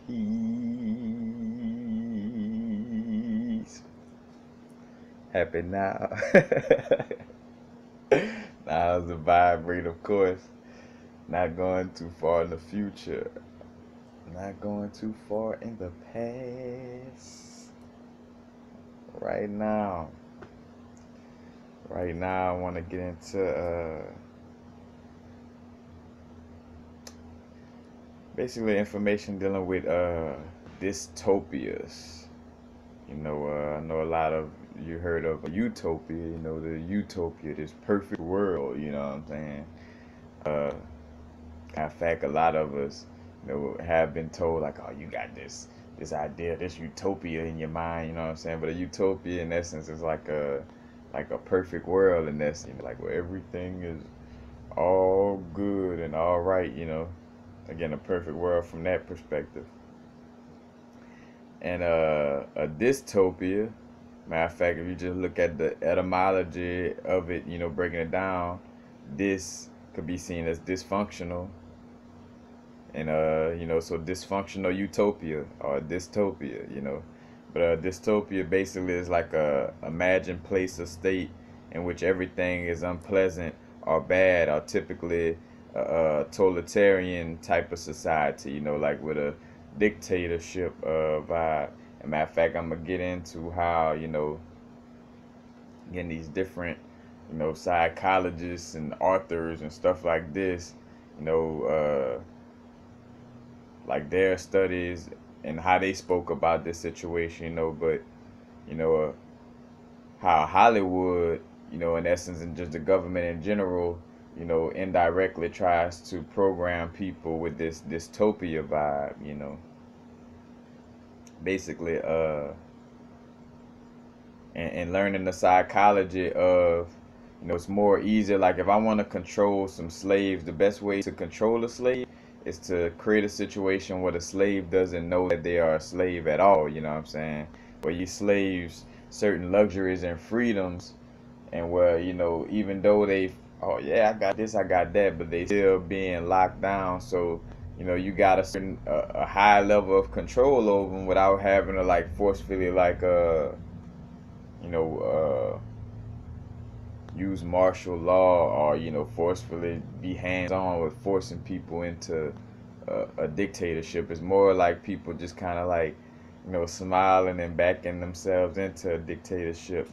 Peace. Happy now. Now it's a vibrate, of course. Not going too far in the future. Not going too far in the past. Right now. Right now, I want to get into basically information dealing with dystopias. I know a lot of you heard of utopia. The utopia, this perfect world. You know what I'm saying? Uh, in fact, a lot of us, have been told like, oh, you got this idea, this utopia in your mind. You know what I'm saying? But a utopia, in essence, is like a perfect world in essence. Like where everything is all good and all right. Again, a perfect world from that perspective. And a dystopia, matter of fact, if you just look at the etymology of it, breaking it down, this could be seen as dysfunctional. And so dysfunctional utopia or dystopia. But dystopia basically is like a imagined place or state in which everything is unpleasant or bad, or typically a totalitarian type of society, like with a dictatorship vibe. And matter of fact, I'm gonna get into how, again, these different, psychologists and authors and stuff like this, you know, uh, like their studies and how they spoke about this situation, but you know, uh, how Hollywood, in essence, and just the government in general, indirectly tries to program people with this dystopia vibe, basically, and learning the psychology of, it's more easier. Like if I want to control some slaves, the best way to control a slave is to create a situation where the slave doesn't know that they are a slave at all, you know what I'm saying? Where you slaves certain luxuries and freedoms, and where, even though they, oh yeah, I got this, I got that, but they still being locked down. So, you got a certain a high level of control over them without having to like forcefully like you know uh use martial law, or forcefully be hands on with forcing people into a dictatorship. It's more like people just kind of like, smiling and backing themselves into a dictatorship,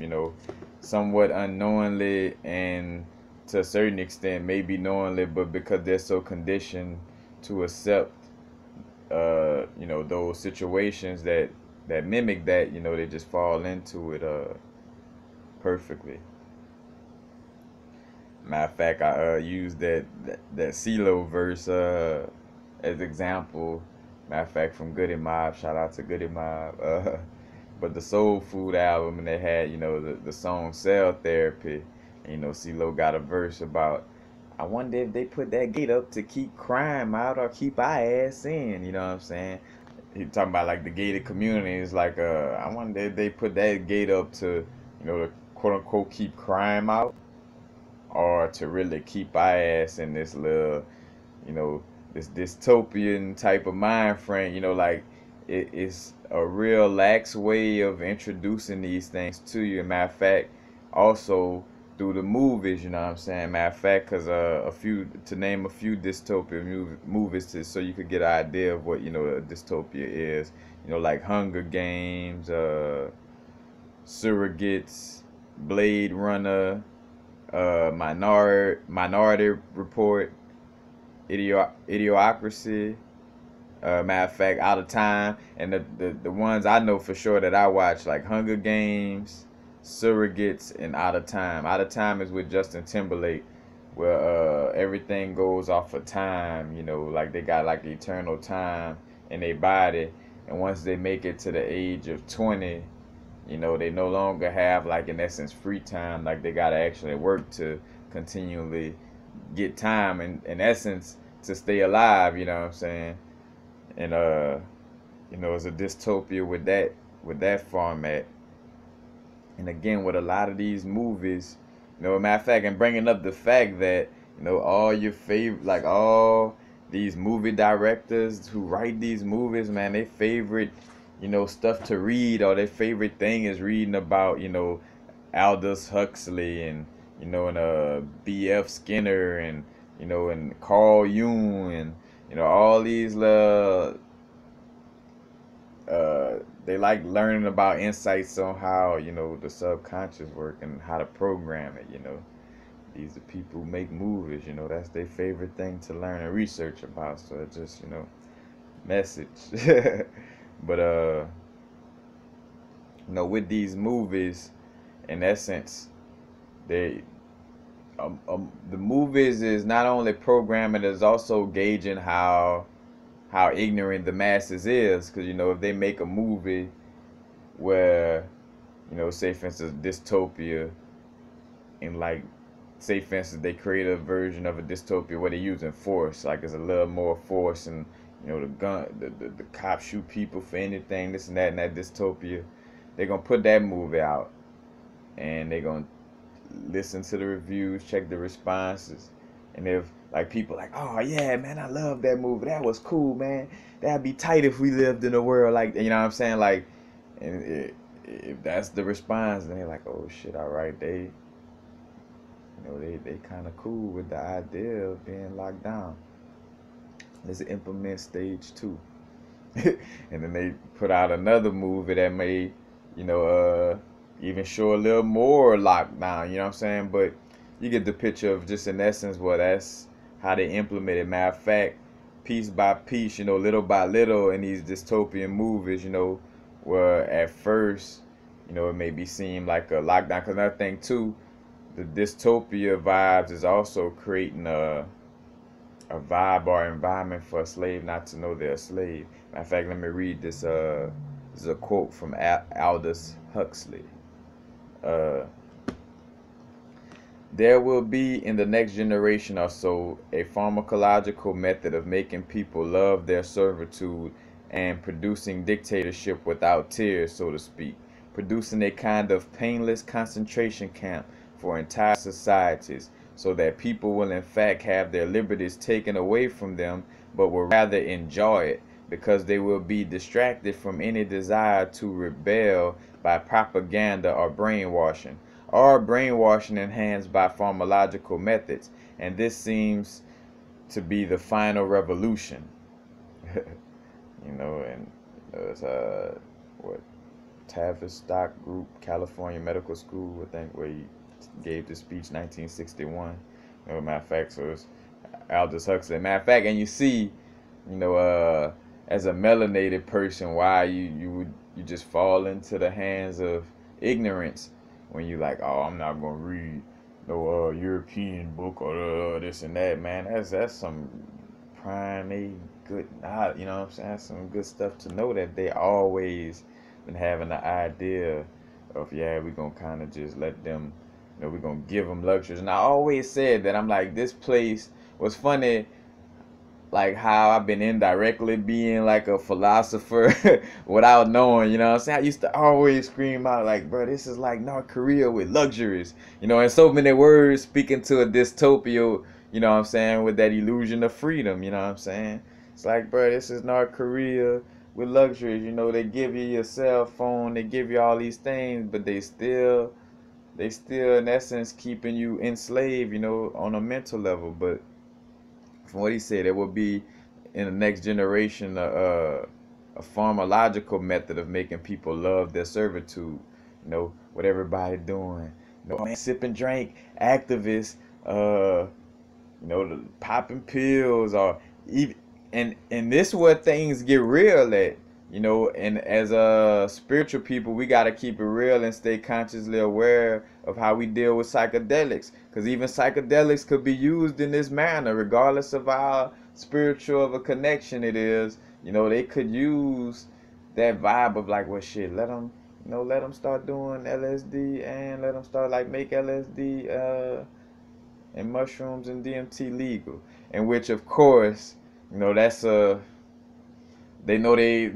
somewhat unknowingly, and to a certain extent maybe knowingly, but because they're so conditioned to accept those situations that mimic that, they just fall into it perfectly. Matter of fact, I used that CeeLo verse as example. Matter of fact, from Goody Mob, shout out to Goody Mob. But the Soul Food album, and they had, the song Cell Therapy. And, CeeLo got a verse about, I wonder if they put that gate up to keep crime out or keep our ass in. You know what I'm saying? He talking about like the gated communities. Like, I wonder if they put that gate up to, to quote unquote keep crime out, or to really keep our ass in this little, you know, this dystopian type of mind frame. Like it's a real lax way of introducing these things to you. Matter of fact, also through the movies, you know what I'm saying? Matter of fact, because to name a few dystopia movies, so you could get an idea of what, a dystopia is. Like Hunger Games, Surrogates, Blade Runner, Minority Report, Idiocracy. Matter of fact, Out of Time, and the ones I know for sure that I watch, like Hunger Games, Surrogates, and Out of Time. Out of Time is with Justin Timberlake, where everything goes off of time. Like they got like eternal time in their body, and once they make it to the age of 20, they no longer have, like, in essence, free time. Like they gotta actually work to continually get time, in essence, to stay alive. You know what I'm saying? And it's a dystopia with that format. And again, with a lot of these movies, matter of fact, and bringing up the fact that all your favorite, like all these movie directors who write these movies, man, their favorite, stuff to read, or their favorite thing is reading about, Aldous Huxley, and B.F. Skinner, and and Carl Jung, and all these they like learning about insights on how the subconscious work and how to program it. These are people who make movies. That's their favorite thing to learn and research about. So it just message. But with these movies, in essence, they the movies is not only programming, it's also gauging how ignorant the masses is. Because if they make a movie where say for instance Dystopia, and like say for instance they create a version of a dystopia where they're using force, like it's a little more force, and the gun, the cops shoot people for anything, this and that, in that dystopia, they're gonna put that movie out, and they're gonna listen to the reviews, check the responses, and if like people like, oh yeah man, I love that movie, that was cool man, that'd be tight if we lived in a world like, what I'm saying, like, and if that's the response, then they're like, oh shit, all right, they they kind of cool with the idea of being locked down. Let's implement stage 2. And then they put out another movie that may, even show a little more lockdown, what I'm saying? But you get the picture of just in essence, well, that's how they implement it. Matter of fact, piece by piece, little by little in these dystopian movies, where at first, it may be seem like a lockdown. Because another thing too, the dystopia vibes is also creating a vibe or environment for a slave not to know they're a slave. Matter of fact, let me read this. This is a quote from Aldous Huxley. There will be in the next generation or so a pharmacological method of making people love their servitude and producing dictatorship without tears, so to speak, producing a kind of painless concentration camp for entire societies, so that people will in fact have their liberties taken away from them, but will rather enjoy it, because they will be distracted from any desire to rebel by propaganda or brainwashing enhanced by pharmacological methods. And this seems to be the final revolution. And there's what, Tavistock Group, California Medical School, I think, where he gave the speech 1961. Matter of fact, so it's Aldous Huxley. Matter of fact, and you see, as a melanated person, why you just fall into the hands of ignorance when you like, oh, I'm not gonna read no European book or this and that, man. That's some prime good, what I'm saying? That's some good stuff to know, that they always been having the idea of, yeah, we're gonna kind of just let them, we're gonna give them luxuries. And I always said that, I'm like, this place was funny, like how I've been indirectly being like a philosopher without knowing, what I'm saying? I used to always scream out like, bro, this is like North Korea with luxuries, and so many words speaking to a dystopia, what I'm saying, with that illusion of freedom, what I'm saying? It's like, bro, this is North Korea with luxuries, they give you your cell phone, they give you all these things, but they still in essence keeping you enslaved, on a mental level. But from what he said, there will be in the next generation a pharmacological method of making people love their servitude. What everybody doing, man, sip and drink, activists, the popping pills, or even, and this is where things get real at. And as spiritual people, we got to keep it real and stay consciously aware of how we deal with psychedelics, because even psychedelics could be used in this manner, regardless of how spiritual of a connection it is. They could use that vibe of like, well, shit, let them start doing LSD, and let them start like make LSD and mushrooms and DMT legal, in which of course, that's they know they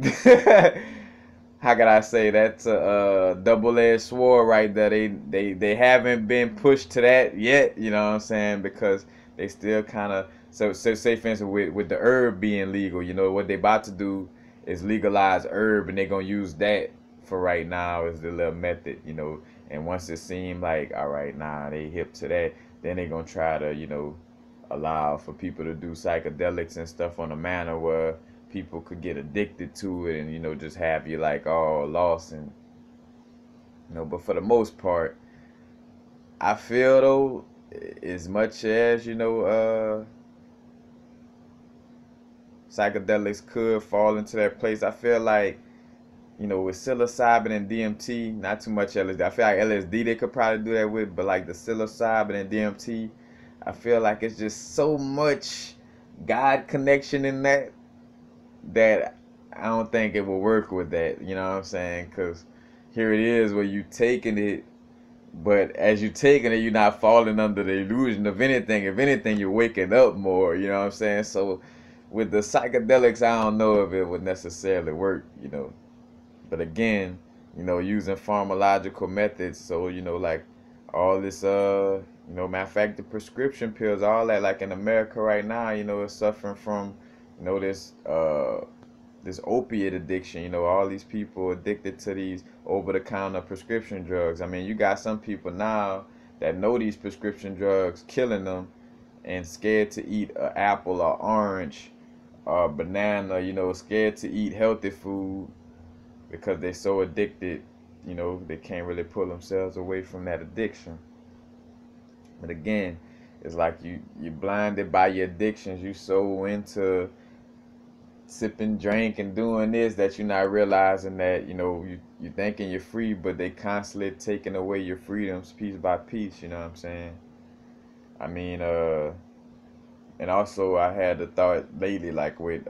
how could I say, that's a double-edged sword right there. They haven't been pushed to that yet, what I'm saying, because they still kind of So say for instance with the herb being legal, you know what they about to do is legalize herb, and they're gonna use that for right now as the little method, you know. And once it seemed like all right, nah, they hip to that, then they're gonna try to, you know, allow for people to do psychedelics and stuff on a manner where people could get addicted to it, and you know just have you like all lost, and you know. But for the most part, I feel though, as much as you know, psychedelics could fall into that place, I feel like, you know, with psilocybin and DMT, not too much LSD. I feel like LSD they could probably do that with, but like the psilocybin and DMT, I feel like it's just so much God connection in that that I don't think it will work with that. You know what I'm saying? Because here it is where you taking it, but as you taking it, you're not falling under the illusion of anything. If anything, you're waking up more. You know what I'm saying? So with the psychedelics, I don't know if it would necessarily work. You know, but again, you know, using pharmacological methods, so you know, like all this, you know, matter of fact, the prescription pills, all that, like in America right now, you know, is suffering from, you know, this opiate addiction. You know, all these people addicted to these over-the-counter prescription drugs. I mean, you got some people now that know these prescription drugs killing them, and scared to eat an apple or orange or banana. You know, scared to eat healthy food because they're so addicted, you know, they can't really pull themselves away from that addiction. But again, it's like you're blinded by your addictions. You so into sipping drink and doing this that you're not realizing that, you know, you thinking you're free, but they constantly taking away your freedoms piece by piece. You know what I'm saying? I mean, and also I had the thought lately, like with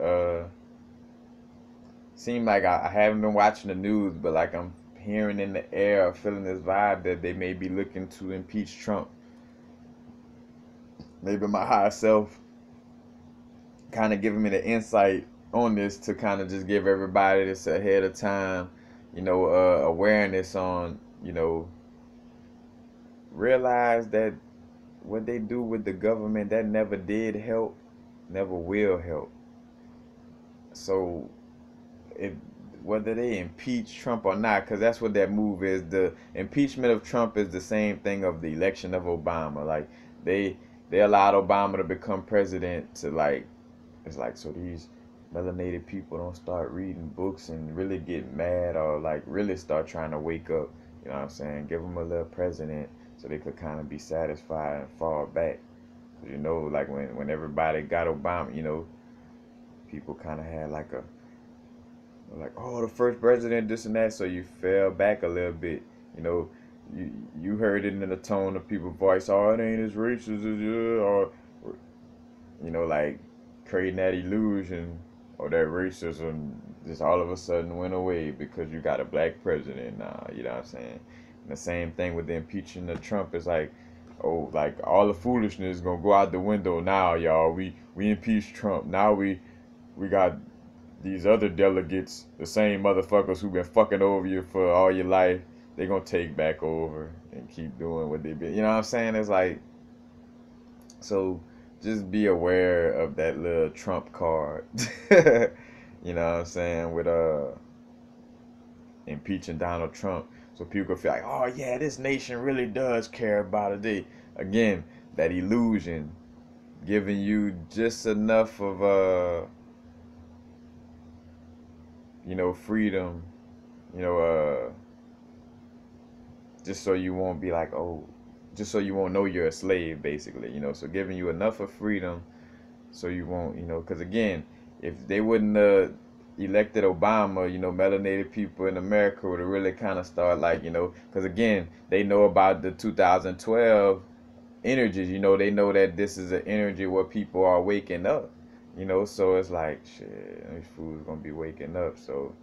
seem like I haven't been watching the news, but like I'm hearing in the air, feeling this vibe that they may be looking to impeach Trump. Maybe my higher self kind of giving me the insight on this to kind of just give everybody this ahead of time, you know, awareness on, you know, realize that what they do with the government, that never did help, never will help. So if whether they impeach Trump or not, because that's what that move is. The impeachment of Trump is the same thing of the election of Obama. Like they they allowed Obama to become president to like, it's like, so these melanated people don't start reading books and really get mad, or like really start trying to wake up. You know what I'm saying? Give them a little president so they could kind of be satisfied and fall back. You know, like when everybody got Obama, you know, people kind of had like, oh, the first president, this and that, so you fell back a little bit. You know, you heard it in the tone of people's voice, oh, it ain't as racist as you, or, you know, like creating that illusion or that racism just all of a sudden went away because you got a black president now. You know what I'm saying? And the same thing with the impeachment of Trump is like, oh, like all the foolishness is gonna go out the window now, y'all. We impeached Trump. Now we got these other delegates, the same motherfuckers who been fucking over you for all your life. They gonna take back over and keep doing what they been. You know what I'm saying? It's like, so just be aware of that little Trump card. You know what I'm saying? With impeaching Donald Trump. So people feel like, oh yeah, this nation really does care about it. Again, that illusion, giving you just enough of you know, freedom, you know, just so you won't be like, oh, just so you won't know you're a slave, basically, you know. So giving you enough of freedom so you won't, you know, because again, if they wouldn't elected Obama, you know, melanated people in America would have really kind of start like, you know, because again, they know about the 2012 energies, you know, they know that this is an energy where people are waking up, you know, so it's like, shit, these fools gonna be waking up, so,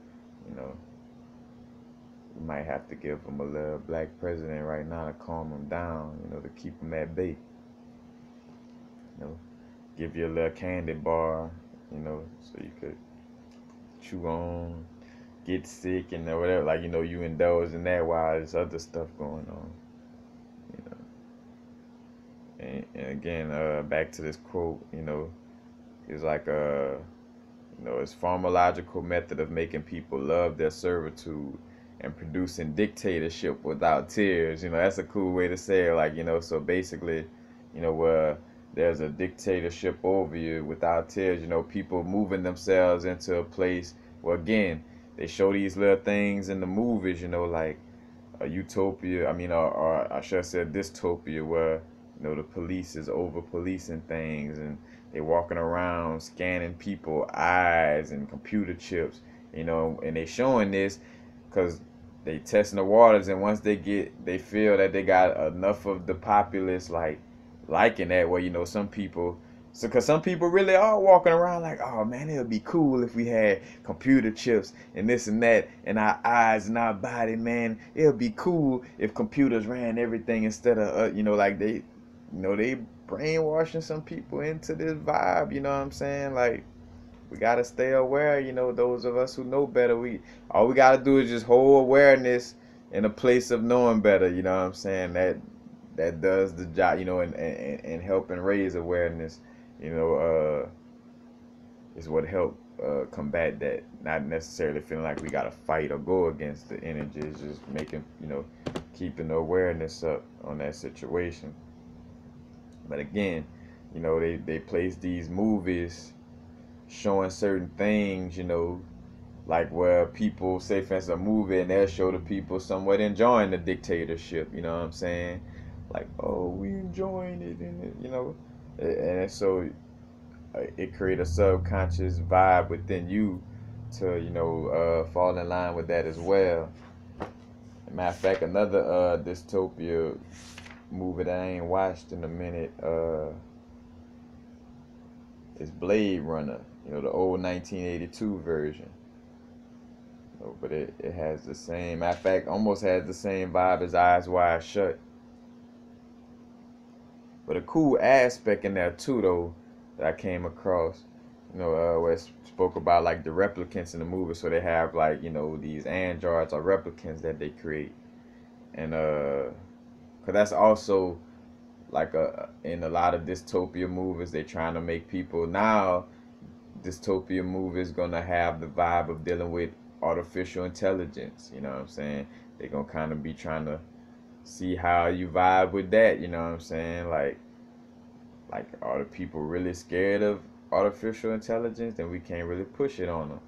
you know, we might have to give them a little black president right now to calm them down, you know, to keep them at bay, you know, give you a little candy bar, you know, so you could chew on, get sick and whatever, like, you know, you indulge in that while there's other stuff going on, you know. And again, back to this quote, it's like it's pharmacological method of making people love their servitude and producing dictatorship without tears. That's a cool way to say it. Like, so basically, where there's a dictatorship over you without tears, people moving themselves into a place where, again, they show these little things in the movies, like a utopia, or I should have said dystopia, where, the police is over policing things, and they walking around scanning people eyes and computer chips, and they showing this because they testing the waters, and once they feel that they got enough of the populace liking that, where, some people, so because some people really are walking around like, oh man, it would be cool if we had computer chips and this and that in our eyes and our body, man. It would be cool if computers ran everything instead of, like they brainwashing some people into this vibe. You know what I'm saying? Like, we gotta stay aware. Those of us who know better, all we gotta do is just hold awareness in a place of knowing better. You know what I'm saying? That does the job. And helping raise awareness. Is what help combat that. Not necessarily feeling like we gotta fight or go against the energy. It's just making, keeping the awareness up on that situation. But again, they place these movies showing certain things, like where people say, for instance, a movie, and they'll show the people somewhat enjoying the dictatorship. You know what I'm saying? Like, oh, we enjoying it, and so it create a subconscious vibe within you to fall in line with that as well. Matter of fact, another dystopia movie that I ain't watched in a minute is Blade Runner, the old 1982 version. But it has the same, matter of fact, almost has the same vibe as Eyes Wide Shut. But a cool aspect in there too, though, that I came across, where it spoke about like the replicants in the movie. So they have like, these androids or replicants that they create. And cause that's also like in a lot of dystopia movies, they trying to make people now. Dystopia movies gonna have the vibe of dealing with artificial intelligence. You know what I'm saying? They're gonna kind of be trying to see how you vibe with that. You know what I'm saying? Like are the people really scared of artificial intelligence? Then we can't really push it on them.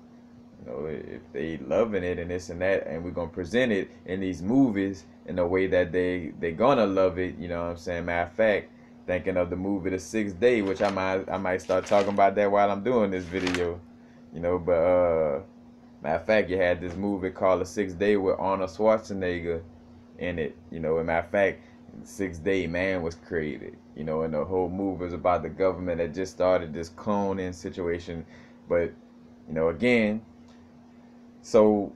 If they loving it and this and that, and we're gonna present it in these movies in a way that they gonna love it. You know what I'm saying? Matter of fact, thinking of the movie The Sixth Day, which I might start talking about that while I'm doing this video. But matter of fact, you had this movie called The Sixth Day with Arnold Schwarzenegger in it. And matter of fact, the Sixth Day Man was created. And the whole movie was about the government that just started this cloning situation. But again, so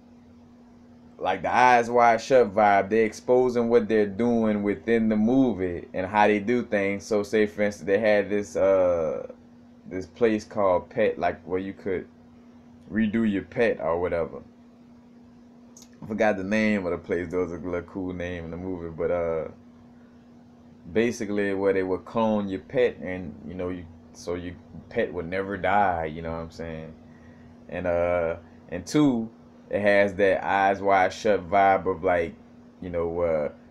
like the Eyes Wide Shut vibe, they exposing what they're doing within the movie and how they do things. So say for instance, they had this place called Pet, like where you could redo your pet or whatever. I forgot the name of the place. There was a little cool name in the movie, but basically where they would clone your pet, and so your pet would never die. You know what I'm saying? And two, it has that Eyes Wide Shut vibe of like,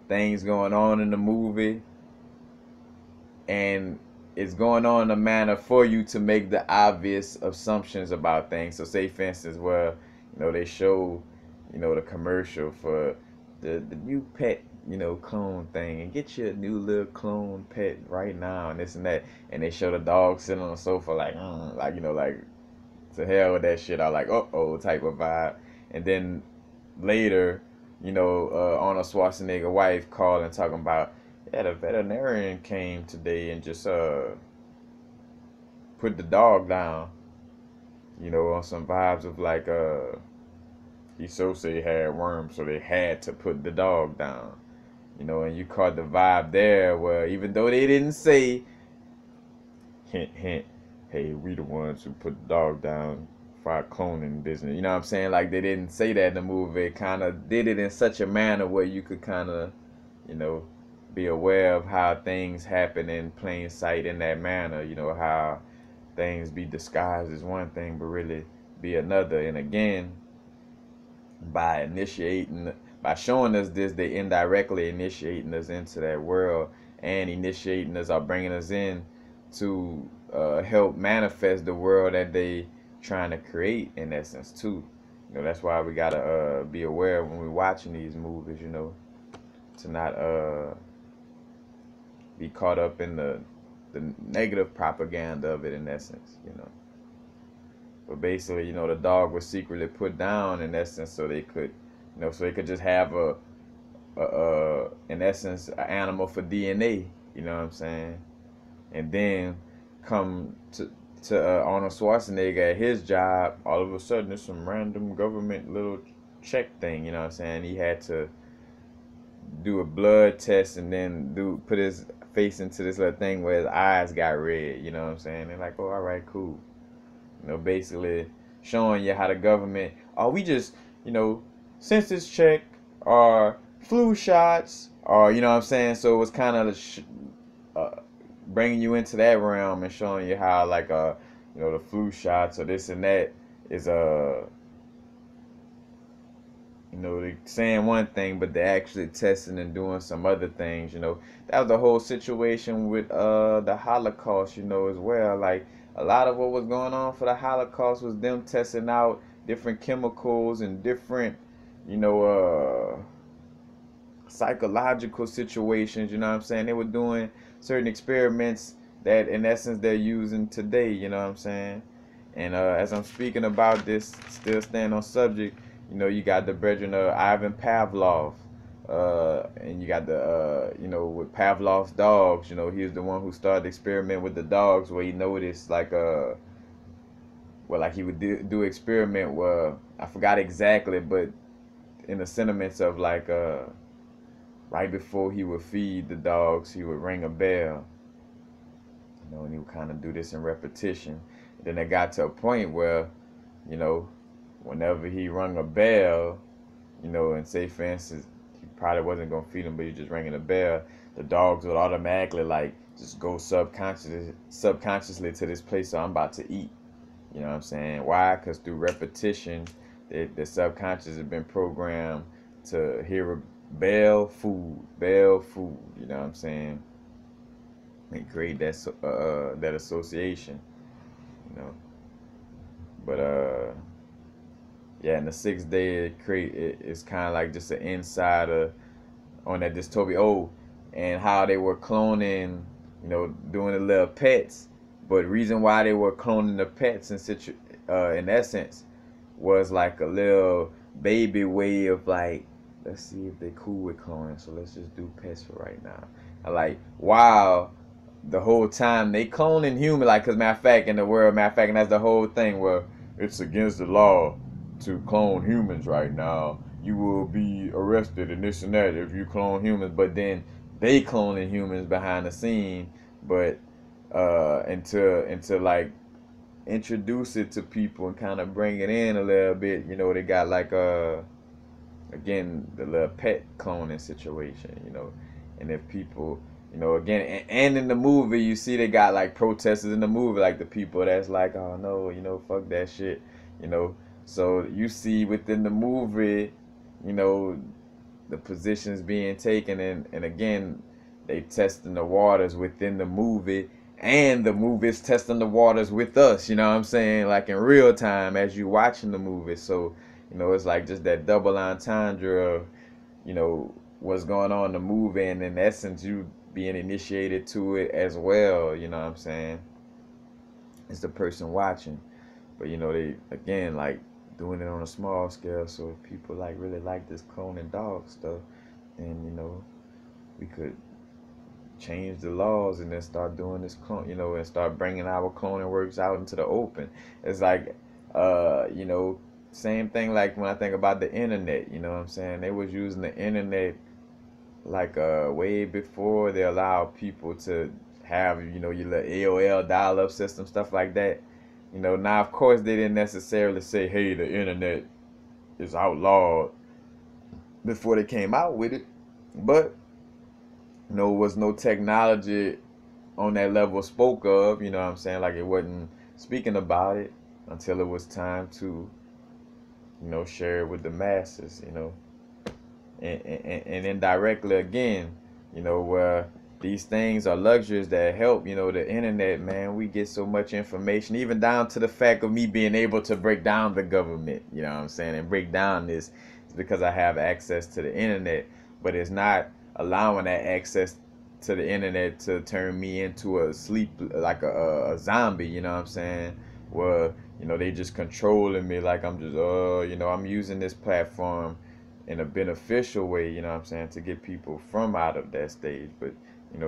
things going on in the movie, and it's going on in a manner for you to make the obvious assumptions about things. So say for instance, where they show the commercial for the new pet clone thing, and get your new little clone pet right now and this and that, and they show the dog sitting on the sofa like to hell with that shit. I like uh-oh type of vibe. And then later, Arnold Schwarzenegger's wife called and talking about, yeah, the veterinarian came today and just put the dog down, on some vibes of like he so say he had worms, so they had to put the dog down. And you caught the vibe there where even though they didn't say, hint, hint, hey, we the ones who put the dog down for our cloning business. You know what I'm saying? Like they didn't say that in the movie. It kind of did it in such a manner where you could kind of, be aware of how things happen in plain sight in that manner. You know, how things be disguised as one thing but really be another. And again, by initiating, by showing us this, they indirectly initiating us into that world and initiating us or bringing us in to help manifest the world that they trying to create in essence too. You know, that's why we gotta be aware when we're watching these movies. You know, to not be caught up in the negative propaganda of it in essence. You know. But basically, you know, the dog was secretly put down in essence so they could, you know, so they could just have in essence, an animal for DNA. You know what I'm saying? And then come to Arnold Schwarzenegger at his job. All of a sudden, it's some random government little check thing. You know what I'm saying? He had to do a blood test and then put his face into this little thing where his eyes got red. You know what I'm saying? They're like, oh, all right, cool. You know, basically showing you how the government, we just, you know, census check or flu shots or, you know what I'm saying? So it was kind of bringing you into that realm and showing you how, like, you know, the flu shots or this and that is, you know, they saying one thing, but they're actually testing and doing some other things, you know. That was the whole situation with the Holocaust, you know, as well. Like, a lot of what was going on for the Holocaust was them testing out different chemicals and different, you know, psychological situations, you know what I'm saying? They were doing certain experiments that, in essence, they're using today, you know what I'm saying? And as I'm speaking about this, still staying on subject, you know, you got the brethren of Ivan Pavlov, and you got the, you know, with Pavlov's dogs. You know, he was the one who started the experiment with the dogs, where he noticed, like, well, like he would do experiment where, I forgot exactly, but in the sentiments of, like, right before he would feed the dogs, he would ring a bell. You know, and he would kind of do this in repetition. And then it got to a point where, you know, whenever he rung a bell, you know, and say, for instance, he probably wasn't going to feed him, but he just ringing a bell, the dogs would automatically, like, just go subconsciously to this place, so I'm about to eat. You know what I'm saying? Why? Because through repetition, the subconscious has been programmed to hear a bell, food, you know what I'm saying? And create that association, you know. But, yeah, and the 6th day it's kind of like just an insider on that Dystopia. Oh, and how they were cloning, you know, doing the little pets. But reason why they were cloning the pets in essence was like a little baby way of, like, let's see if they cool with cloning. So let's just do pets for right now. Like, wow, the whole time they cloning human, like, cause matter of fact, in the world, matter of fact, and that's the whole thing where it's against the law to clone humans right now. You will be arrested and this and that if you clone humans. But then they cloning humans behind the scene. But into like introduce it to people and kind of bring it in a little bit. You know, they got like again the little pet cloning situation. You know, and if people, you know, again, and in the movie you see they got like protesters in the movie, like the people that's like, oh no, you know, fuck that shit. You know. So you see within the movie, you know, the positions being taken, and again, they testing the waters within the movie, and the movie's testing the waters with us, you know what I'm saying? Like in real time as you watching the movie. So, you know, it's like just that double entendre of, you know, what's going on in the movie, and in essence, you being initiated to it as well, you know what I'm saying? It's the person watching. But, you know, they, again, like, doing it on a small scale, so if people like really like this cloning dog stuff, then, you know, we could change the laws and then start doing this clone, you know, and start bringing our cloning works out into the open. It's like, you know, same thing like when I think about the internet, you know what I'm saying? They was using the internet like way before they allowed people to have, you know, your little AOL dial-up system, stuff like that. You know, now of course they didn't necessarily say, hey, the internet is outlawed before they came out with it, but was no technology on that level spoke of, you know what I'm saying? Like it wasn't speaking about it until it was time to, share it with the masses, and indirectly again, where these things are luxuries that help, the internet, man, we get so much information, even down to the fact of me being able to break down the government, you know what I'm saying, and break down this, it's because I have access to the internet, but it's not allowing that access to the internet to turn me into a sleep, like a zombie, you know what I'm saying, where, they just controlling me like I'm just, I'm using this platform in a beneficial way, you know what I'm saying, to get people from out of that stage. But,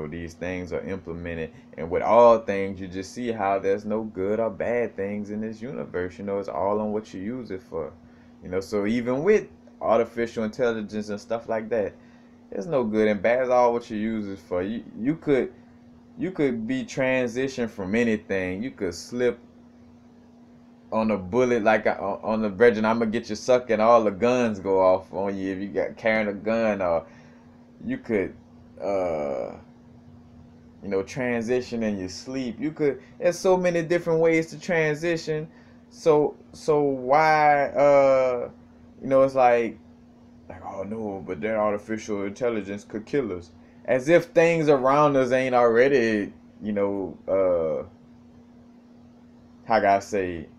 these things are implemented. And with all things, you just see how there's no good or bad things in this universe. It's all on what you use it for. So even with artificial intelligence and stuff like that, there's no good and bad. It's all what you use it for. You could be transitioned from anything. You could slip on a bullet like on the virgin, I'm gonna get you sucked and all the guns go off on you if you got carrying a gun, or you could transition in your sleep. There's so many different ways to transition. So why it's like, oh no, but that artificial intelligence could kill us, as if things around us ain't already, how can I say,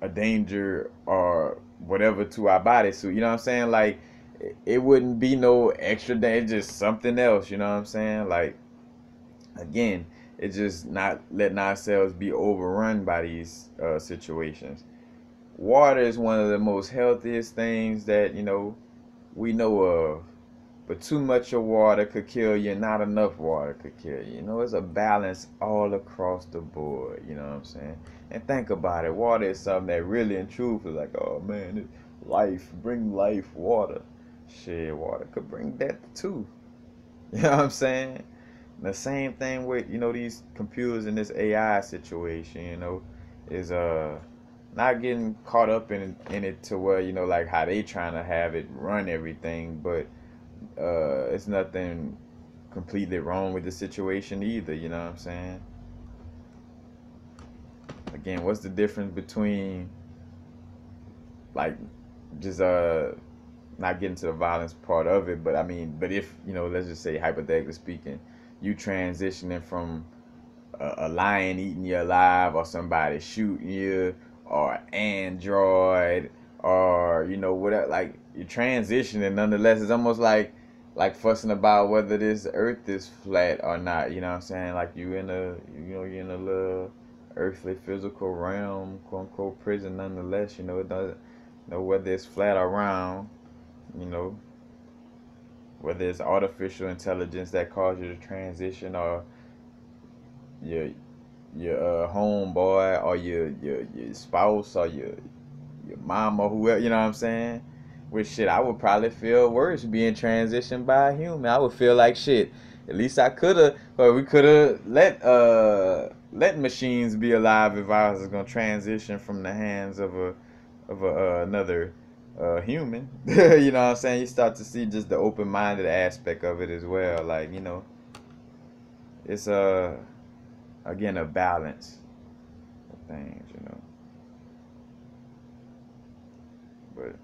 a danger or whatever to our body. So you know what I'm saying? Like it wouldn't be no extra danger, just something else, you know what I'm saying? Like again, it's just not letting ourselves be overrun by these situations. Water is one of the most healthiest things that, we know of. But too much of water could kill you, not enough water could kill you. It's a balance all across the board, you know what I'm saying? And think about it, water is something that really and truthfully, like, oh man, life, bring life, water. Shit, water could bring death too. You know what I'm saying? The same thing with, these computers in this AI situation, is not getting caught up in it to where, like how they trying to have it run everything, but it's nothing completely wrong with the situation either, you know what I'm saying? Again, what's the difference between like just not getting to the violence part of it, but I mean, but if, let's just say hypothetically speaking, you transitioning from a lion eating you alive, or somebody shooting you, or android, or whatever, like you're transitioning nonetheless. It's almost like fussing about whether this earth is flat or not, you know what I'm saying? Like you're in a little earthly physical realm, quote unquote prison nonetheless, it doesn't know whether it's flat or round, whether it's artificial intelligence that causes you to transition, or your homeboy, or your spouse, or your mom, or whoever, you know what I'm saying? Which shit, I would probably feel worse being transitioned by a human. I would feel like shit. At least I coulda, or we coulda let machines be alive if I was gonna transition from the hands of another human. You know what I'm saying? You start to see just the open-minded aspect of it as well. Like it's again a balance of things. But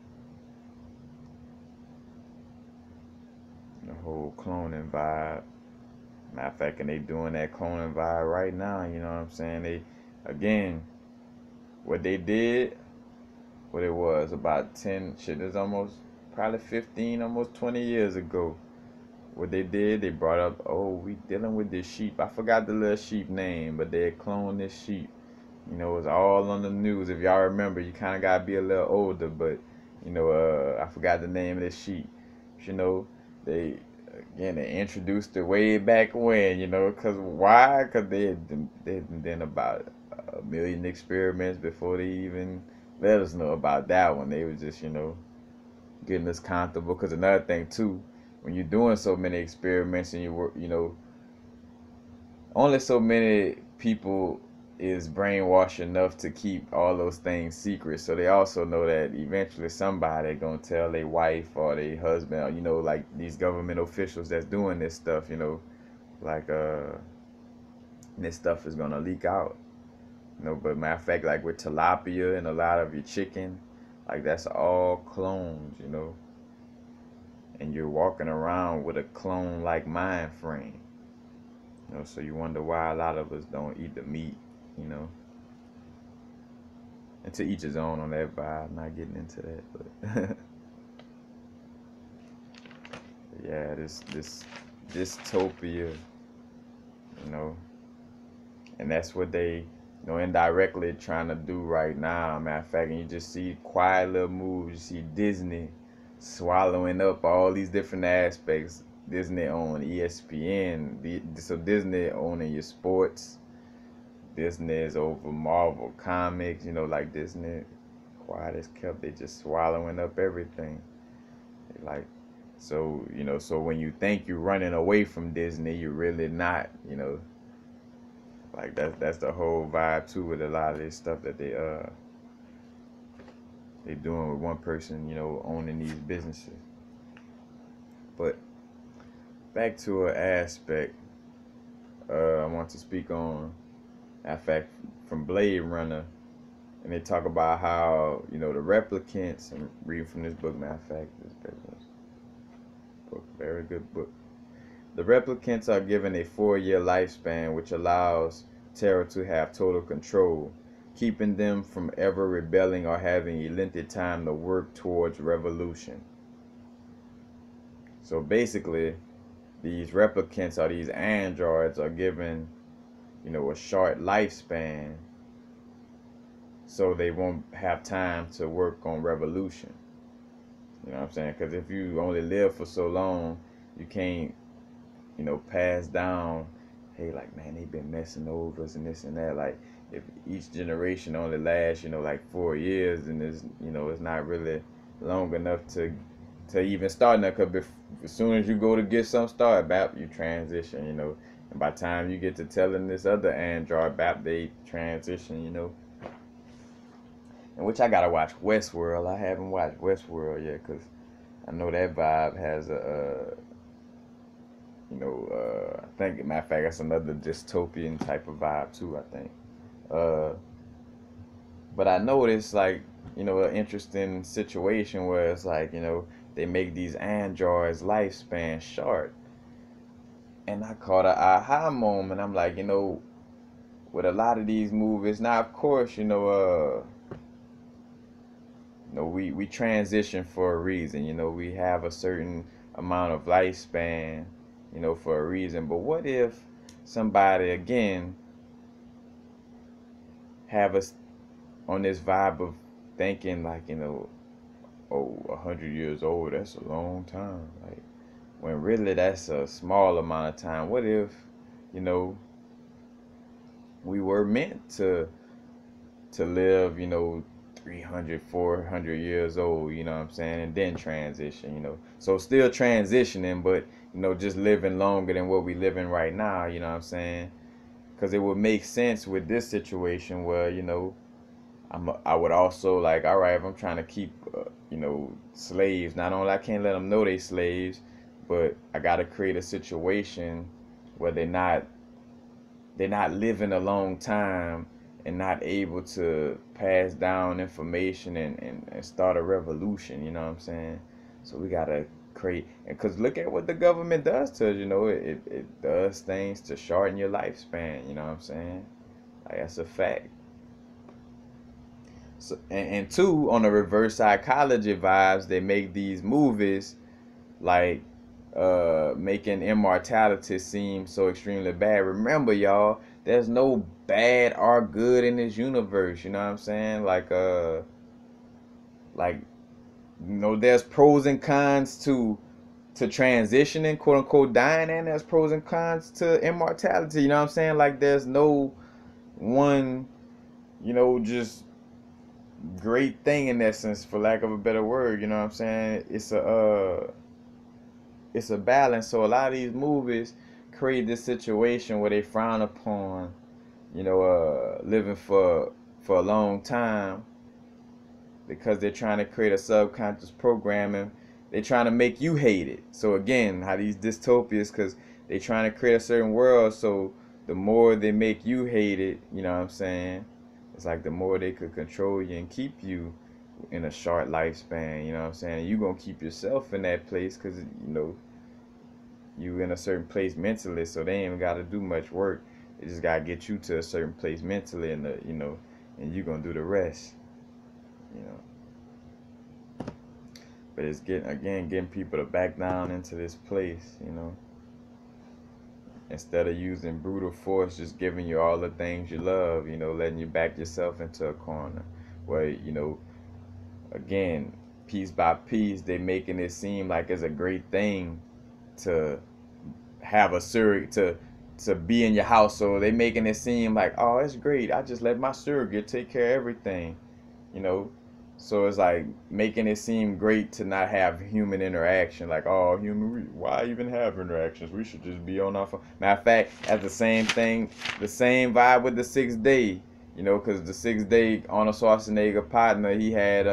the whole cloning vibe. Matter of fact, and they doing that cloning vibe right now, you know what I'm saying? They, again, what they did, what it was about 10, shit, it's almost probably 15, almost 20 years ago. What they did, they brought up, oh, we dealing with this sheep. I forgot the little sheep name, but they had cloned this sheep. It was all on the news. If y'all remember, you kind of got to be a little older, but, I forgot the name of this sheep. They, again, they introduced it way back when, because why? Because they had done about a million experiments before they even let us know about that one. They was just, getting us comfortable. Because another thing, too, when you're doing so many experiments and you work, only so many people is brainwashed enough to keep all those things secret. So they also know that eventually somebody gonna tell their wife or their husband, or, like these government officials that's doing this stuff, like this stuff is gonna leak out. But matter of fact, like with tilapia and a lot of your chicken, like that's all clones. And you're walking around with a clone like mind frame. So you wonder why a lot of us don't eat the meat, you know. And to each his own on that vibe, not getting into that, but yeah, this dystopia, you know, and that's what they, indirectly trying to do right now. Matter of fact, and you just see quiet little moves. You see Disney swallowing up all these different aspects. Disney on ESPN, so Disney owning your sports. Disney is over Marvel Comics, like Disney, quiet as kept. They just swallowing up everything. Like, so when you think you're running away from Disney, you're really not. Like that's the whole vibe too with a lot of this stuff that they doing with one person, owning these businesses. But back to an aspect I want to speak on. In fact, from Blade Runner, and they talk about how the replicants. I'm reading from this book. Matter of fact, this book, very good book. The replicants are given a 4-year lifespan, which allows Terra to have total control, keeping them from ever rebelling or having a lengthy time to work towards revolution. So basically, these replicants or these androids are given, a short lifespan, so they won't have time to work on revolution. You know what I'm saying? Because if you only live for so long, you can't, pass down, hey, like, man, they've been messing over us and this and that. Like, if each generation only lasts, like 4 years, then it's not really long enough to even start. Because as soon as you go to get some started, bap, you transition, and by the time you get to telling this other android, bap, they transition, And which I gotta watch Westworld. I haven't watched Westworld yet because I know that vibe has I think, matter of fact, that's another dystopian type of vibe too, I think. But I noticed, like, an interesting situation where it's like, they make these androids lifespan short. And I caught an aha moment. I'm like, with a lot of these movies, now, of course, we transition for a reason. We have a certain amount of lifespan, for a reason. But what if somebody, again, have us on this vibe of thinking like, 100 years old, that's a long time. Like, when really that's a small amount of time. What if, we were meant to live, 300, 400 years old, you know what I'm saying, and then transition. So still transitioning, but, just living longer than what we living right now, you know what I'm saying? Because it would make sense with this situation where, I would also, like, all right, if I'm trying to keep, slaves, not only I can't let them know they slaves, but I got to create a situation where they're not living a long time and not able to pass down information and start a revolution, you know what I'm saying? So we got to create, because look at what the government does to us, it does things to shorten your lifespan, you know what I'm saying? Like, that's a fact. So, and two, on the reverse psychology vibes, they make these movies like making immortality seem so extremely bad. Remember, y'all, there's no bad or good in this universe, you know what I'm saying? Like there's pros and cons to transitioning, quote unquote, dying, and there's pros and cons to immortality, you know what I'm saying? Like, there's no one, just great thing in that sense, for lack of a better word, you know what I'm saying? It's a balance. So a lot of these movies create this situation where they frown upon, living for a long time, because they're trying to create a subconscious programming. They're trying to make you hate it. So again, how these dystopias, because they're trying to create a certain world. So the more they make you hate it, you know what I'm saying? It's like the more they could control you and keep you in a short lifespan. You know what I'm saying? And you gonna keep yourself in that place because you in a certain place mentally. So they ain't even got to do much work. They just gotta get you to a certain place mentally, and and you gonna do the rest. You know. But it's getting people to back down into this place, instead of using brutal force, just giving you all the things you love, letting you back yourself into a corner. Where, again, piece by piece, they making it seem like it's a great thing to have a surrogate to be in your household. They making it seem like, oh, it's great. I just let my surrogate take care of everything, you know. So it's like making it seem great to not have human interaction. Like, oh, why even have interactions? We should just be on our phone. Matter of fact, at the same thing, the same vibe with the 6th Day, because the 6th Day, Arnold Schwarzenegger partner, he had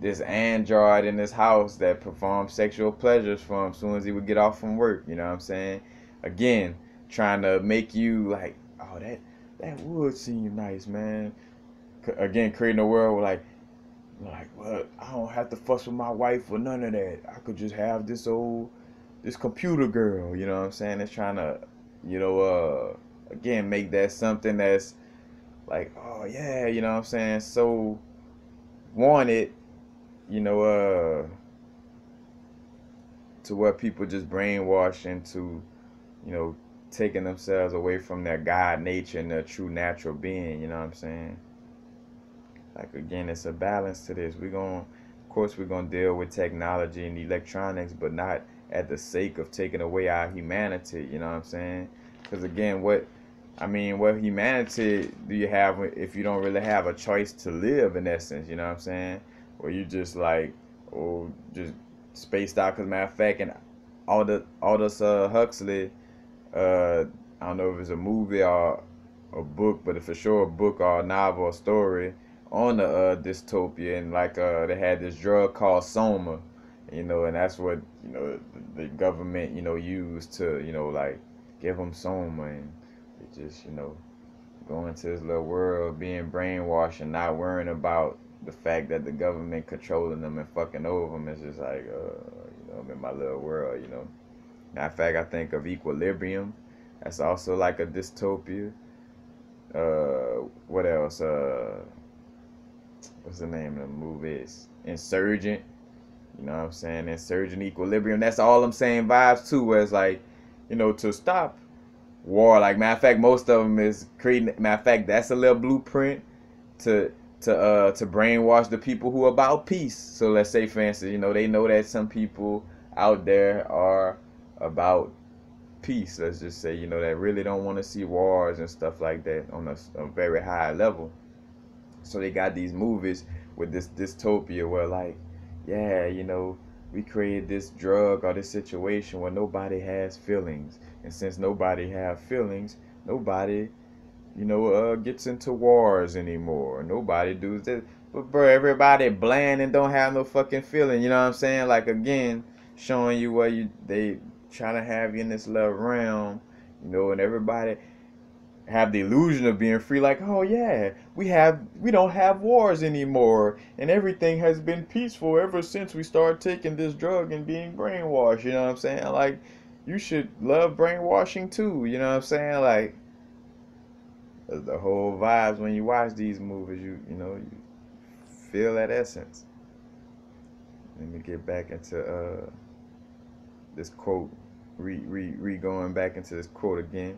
this android in his house that performed sexual pleasures for him as soon as he would get off from work. You know what I'm saying? Again, trying to make you like, oh, that would seem nice, man. Again, creating a world where well, I don't have to fuss with my wife or none of that. I could just have this computer girl. You know what I'm saying? It's trying to, again, make that something that's like, oh yeah, you know what I'm saying? So wanted, you know, to where people just brainwash into, taking themselves away from their God nature and their true natural being. You know what I'm saying? Like, again, it's a balance to this. Of course, we're gonna deal with technology and electronics, but not at the sake of taking away our humanity. You know what I'm saying? Because again, what humanity do you have if you don't really have a choice to live? In essence, you know what I'm saying? Or you just like, or just spaced out. Because matter of fact, and Aldous Huxley, I don't know if it's a movie or a book, but for sure a book or a novel or story on the dystopia, and like they had this drug called soma, and that's what the government used to like give them soma, and they just go into this little world being brainwashed and not worrying about the fact that the government controlling them and fucking over them. It's just like I'm in my little world. Matter of fact, I think of Equilibrium. That's also like a dystopia. What else? What's the name of the movie? It's Insurgent. You know what I'm saying? Insurgent, Equilibrium. That's all I'm saying vibes too, where it's like, to stop war. Like, matter of fact, most of them is creating. Matter of fact, that's a little blueprint to brainwash the people who are about peace. So let's say, for instance, they know that some people out there are about peace. Let's just say, that really don't want to see wars and stuff like that on a very high level. So they got these movies with this dystopia where, like, yeah, we created this drug or this situation where nobody has feelings. And since nobody have feelings, nobody, gets into wars anymore. Nobody does this. But, bro, everybody bland and don't have no fucking feeling. You know what I'm saying? Like, again, showing you where they trying to have you in this little realm, and everybody have the illusion of being free, like, oh yeah, we don't have wars anymore, and everything has been peaceful ever since we started taking this drug and being brainwashed. You know what I'm saying? Like, you should love brainwashing too. You know what I'm saying? Like, the whole vibes when you watch these movies, you feel that essence. Let me get back into this quote, going back into this quote again.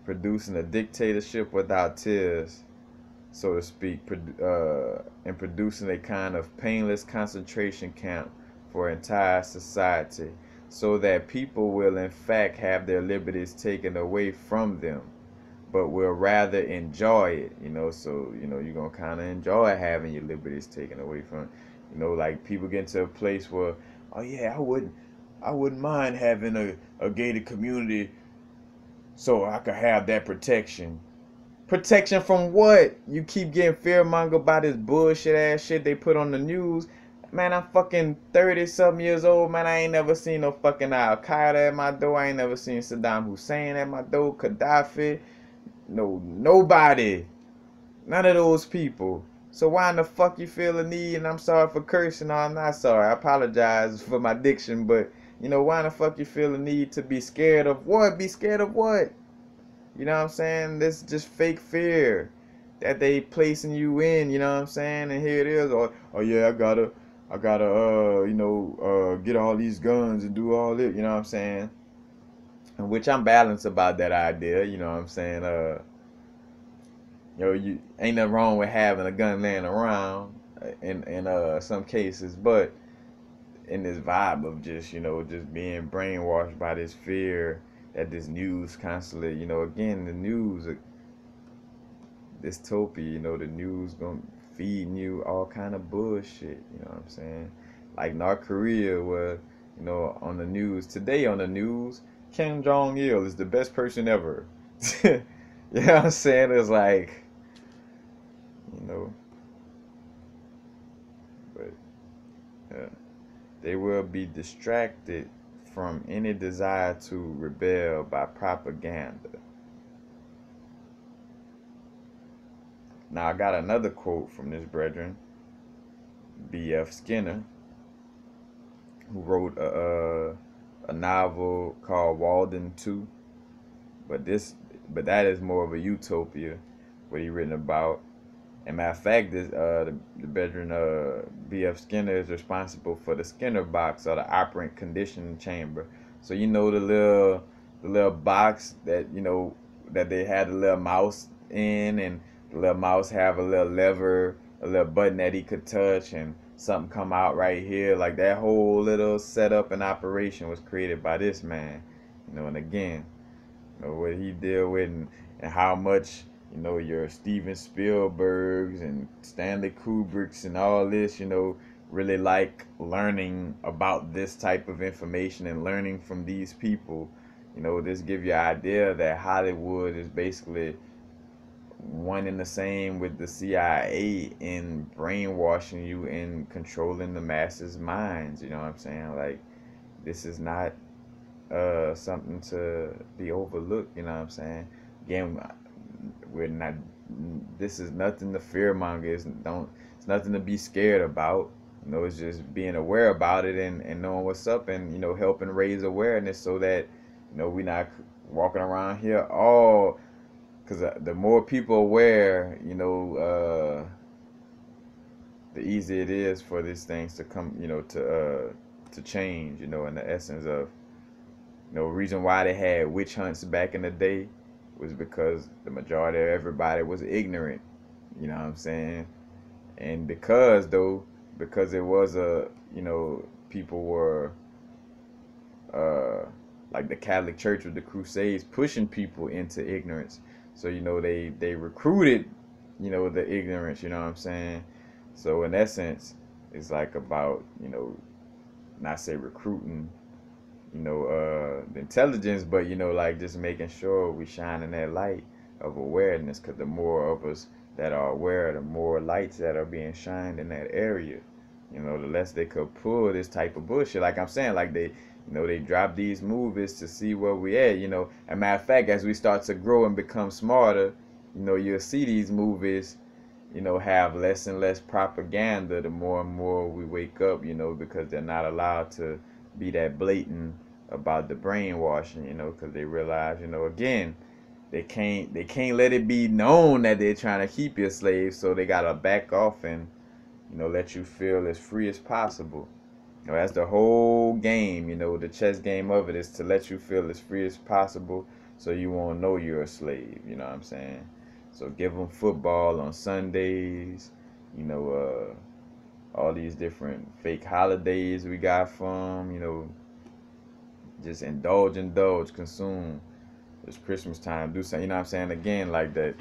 Producing a dictatorship without tears, so to speak, and producing a kind of painless concentration camp for entire society, so that people will in fact have their liberties taken away from them, but will rather enjoy it. So you're gonna kind of enjoy having your liberties taken away from, like people get to a place where, oh yeah, I wouldn't mind having a gated community so I could have that protection. Protection from what? You keep getting fearmongered by this bullshit ass shit they put on the news. Man, I'm fucking 30 something years old, man. I ain't never seen no fucking Al Qaeda at my door. I ain't never seen Saddam Hussein at my door, Gaddafi. No, nobody. None of those people. So why in the fuck you feel the need? And I'm sorry for cursing. No, I'm not sorry. I apologize for my diction, but you know why in the fuck you feel the need to be scared of what? Be scared of what? You know what I'm saying? This is just fake fear that they placing you in. You know what I'm saying? And here it is. Oh yeah, get all these guns and do all this. You know what I'm saying? And which I'm balanced about that idea. You know what I'm saying? You ain't nothing wrong with having a gun laying around in some cases, but in this vibe of just just being brainwashed by this fear that this news constantly, again, the news, dystopia, the news gonna feeding you all kind of bullshit. You know what I'm saying? Like North Korea, where on the news today, on the news, Kim Jong Il is the best person ever. You know what I'm saying? It's like, you know, but they will be distracted from any desire to rebel by propaganda. Now I got another quote from this brethren, B.F. Skinner, who wrote a novel called Walden 2, but that is more of a utopia, what he written about. And matter of fact, this the veteran B.F. Skinner is responsible for the Skinner box, or the operant conditioning chamber. So the little box that that they had the little mouse in, and the little mouse have a little lever, a little button that he could touch, and something come out right here. Like that whole little setup and operation was created by this man. And again, what he deal with, and how much your Steven Spielbergs and Stanley Kubricks and all this, really like learning about this type of information and learning from these people. This give you an idea that Hollywood is basically one and the same with the CIA in brainwashing you and controlling the masses' minds. You know what I'm saying? Like, this is not something to be overlooked. You know what I'm saying? Again, we're not. This is nothing to fearmonger. It's nothing to be scared about. It's just being aware about it, and knowing what's up, and helping raise awareness so that we're not walking around here all. Because the more people aware, the easier it is for these things to come, to change. In the essence of, reason why they had witch hunts back in the day was because the majority of everybody was ignorant. You know what I'm saying? And because it was people were like the Catholic Church with the Crusades pushing people into ignorance. So they recruited the ignorance. You know what I'm saying? So in essence, it's like about not say recruiting the intelligence, but like just making sure we shine in that light of awareness. Because the more of us that are aware, the more lights that are being shined in that area, the less they could pull this type of bullshit. Like I'm saying, like they drop these movies to see where we at. And matter of fact, as we start to grow and become smarter, you'll see these movies have less and less propaganda the more and more we wake up, because they're not allowed to be that blatant about the brainwashing, because they realize, again, they can't let it be known that they're trying to keep you a slave, so they gotta back off and let you feel as free as possible. That's the whole game, the chess game of it is to let you feel as free as possible, so you won't know you're a slave. You know what I'm saying? So give them football on Sundays, all these different fake holidays we got from, just indulge, consume. It's Christmas time, do something, you know what I'm saying? Again, like that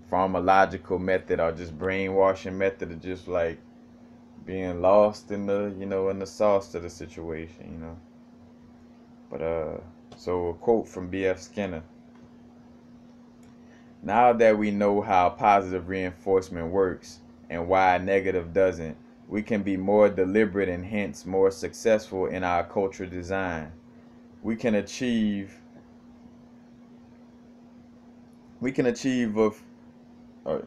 pharmacological method or just brainwashing method of just like being lost in the, in the sauce to the situation, But, so a quote from B.F. Skinner. Now that we know how positive reinforcement works and why negative doesn't, we can be more deliberate and hence more successful in our cultural design. We can achieve we can achieve a uh,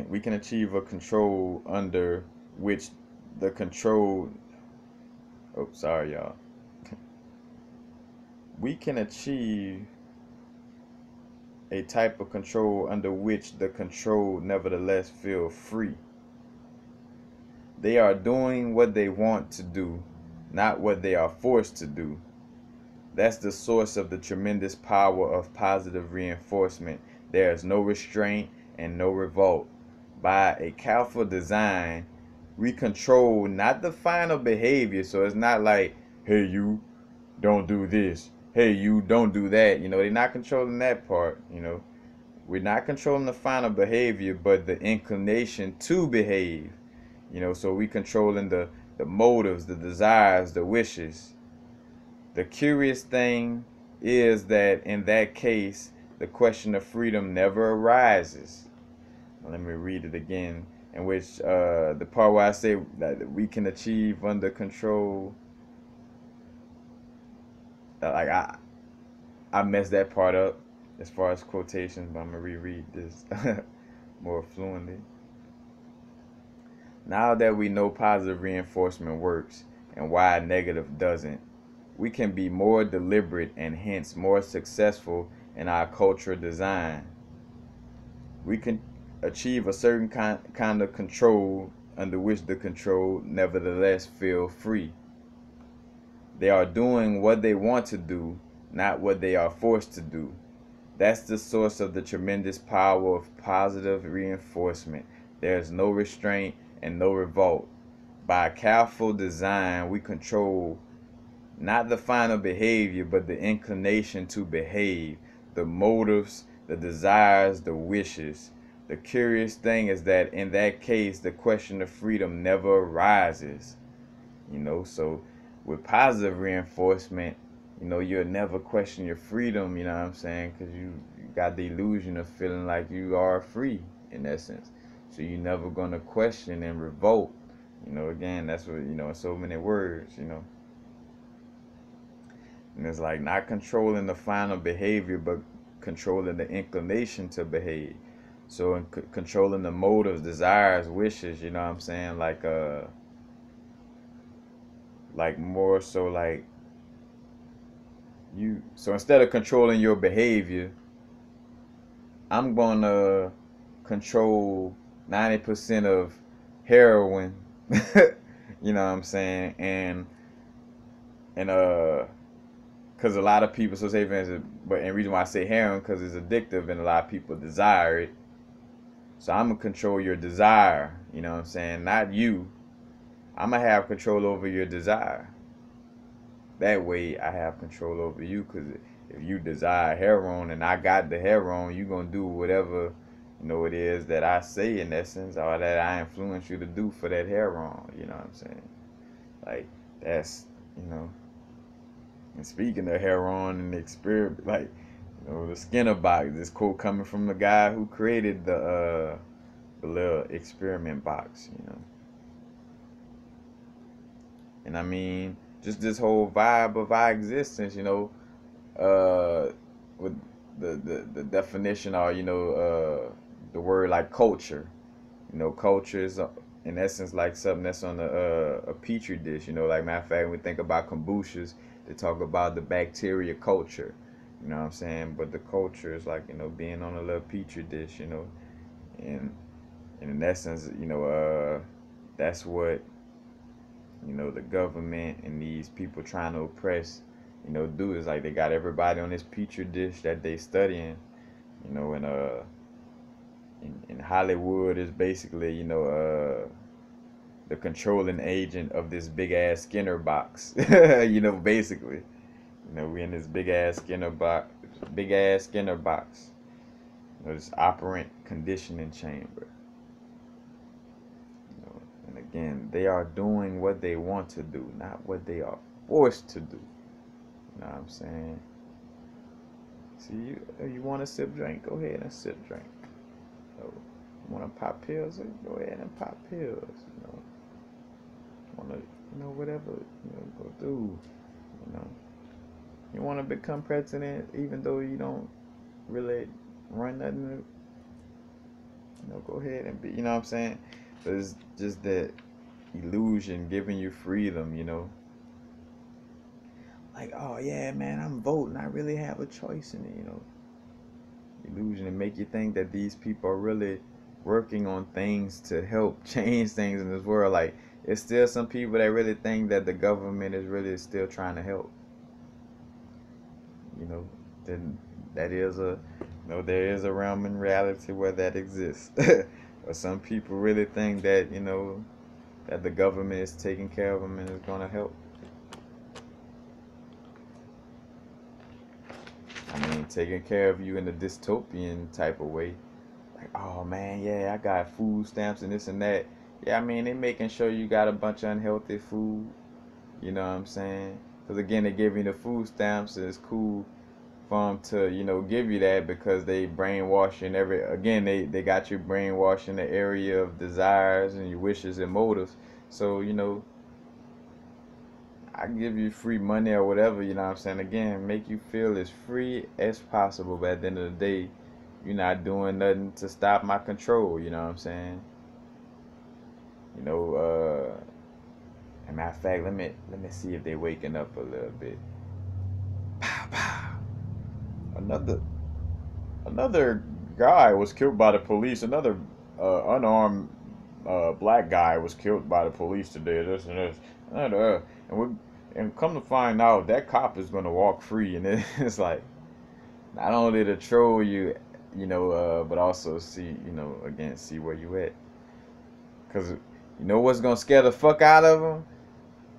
we can achieve a control under which the control oh sorry y'all we can achieve a type of control under which the controlled nevertheless feel free. They are doing what they want to do, not what they are forced to do. That's the source of the tremendous power of positive reinforcement. There is no restraint and no revolt. By a careful design, we control not the final behavior. So it's not like, hey, you don't do this. Hey, you don't do that. They're not controlling that part. We're not controlling the final behavior, but the inclination to behave. So we controlling the motives, the desires, the wishes. The curious thing is that in that case, the question of freedom never arises. Let me read it again, in which the part where I say that we can achieve under control, like I messed that part up as far as quotations, but I'm gonna reread this more fluently. Now that we know positive reinforcement works and why negative doesn't, we can be more deliberate and hence more successful in our cultural design. We can achieve a certain kind of control under which the controlled nevertheless feel free. They are doing what they want to do, not what they are forced to do. That's the source of the tremendous power of positive reinforcement. There is no restraint and no revolt. By careful design, we control not the final behavior, but the inclination to behave, the motives, the desires, the wishes. The curious thing is that in that case, the question of freedom never arises. So with positive reinforcement, you'll never question your freedom, you know what I'm saying? Because you got the illusion of feeling like you are free in essence. So you're never going to question and revolt. Again, that's what, in so many words. And it's like not controlling the final behavior, but controlling the inclination to behave. So controlling the motives, desires, wishes, you know what I'm saying? Like more so like so instead of controlling your behavior, I'm gonna control 90% of heroin. You know what I'm saying? And because a lot of people, so say for instance, but and the reason why I say heroin because it's addictive and a lot of people desire it. So I'm gonna control your desire. You know what I'm saying? Not you. I'm gonna have control over your desire. That way I have control over you, because if you desire heroin and I got the heroin, you gonna do whatever it is that I say in essence, or that I influence you to do for that heroin. You know what I'm saying? Like that's and speaking of heroin and the experiment, like the Skinner box, this quote coming from the guy who created the little experiment box. And I mean, just this whole vibe of our existence, with the definition, or the word like culture. Culture is in essence like something that's on a petri dish. Like matter of fact, when we think about kombuchas, they talk about the bacteria culture. You know what I'm saying? But the culture is like being on a little petri dish. And in essence, that's what the government and these people trying to oppress, do, is like they got everybody on this petri dish that they studying, and in Hollywood is basically, the controlling agent of this big ass Skinner box. Basically, we in this big ass Skinner box, this operant conditioning chamber. And again, they are doing what they want to do, not what they are forced to do. You know what I'm saying? See, you want a sip drink? Go ahead and sip drink. know, want to pop pills? Go ahead and pop pills. Want to, whatever, go do. You know, you want to become president, even though you don't really run nothing. Go ahead and be. You know what I'm saying? But it's just that illusion giving you freedom. Like, oh yeah, man, I'm voting. I really have a choice in it. Illusion and make you think that these people are really working on things to help change things in this world. Like, it's still some people that really think that the government is really still trying to help. Then that is there is a realm in reality where that exists. But some people really think that, that the government is taking care of them and is going to help. I mean, taking care of you in a dystopian type of way. Like, oh man, yeah, I got food stamps and this and that. Yeah, I mean, they making sure you got a bunch of unhealthy food. You know what I'm saying? Because again, they give you the food stamps and it's cool for them to, give you that because they brainwashing again, they got you brainwashing the area of desires and your wishes and motives. So, I give you free money or whatever, you know what I'm saying? Again, make you feel as free as possible, but at the end of the day, you're not doing nothing to stop my control, you know what I'm saying? You know, as a matter of fact, let me see if they waking up a little bit. Pow pow. Another guy was killed by the police. Another unarmed black guy was killed by the police today. This and this, and come to find out that cop is gonna walk free, and it's like not only to troll you, but also see, again, see where you at. Cause what's gonna scare the fuck out of them?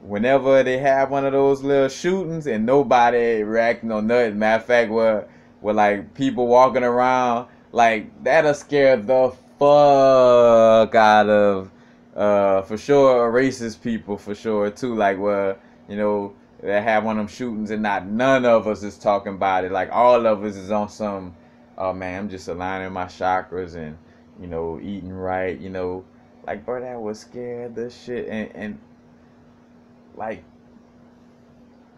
Whenever they have one of those little shootings and nobody reacting on nothing. Matter of fact, where like people walking around, like that'll scare the fuck out of for sure racist people for sure too. Like where they have one of them shootings and not none of us is talking about it. Like all of us is on some, oh man, I'm just aligning my chakras and eating right. Like bro, that was scared the shit and like,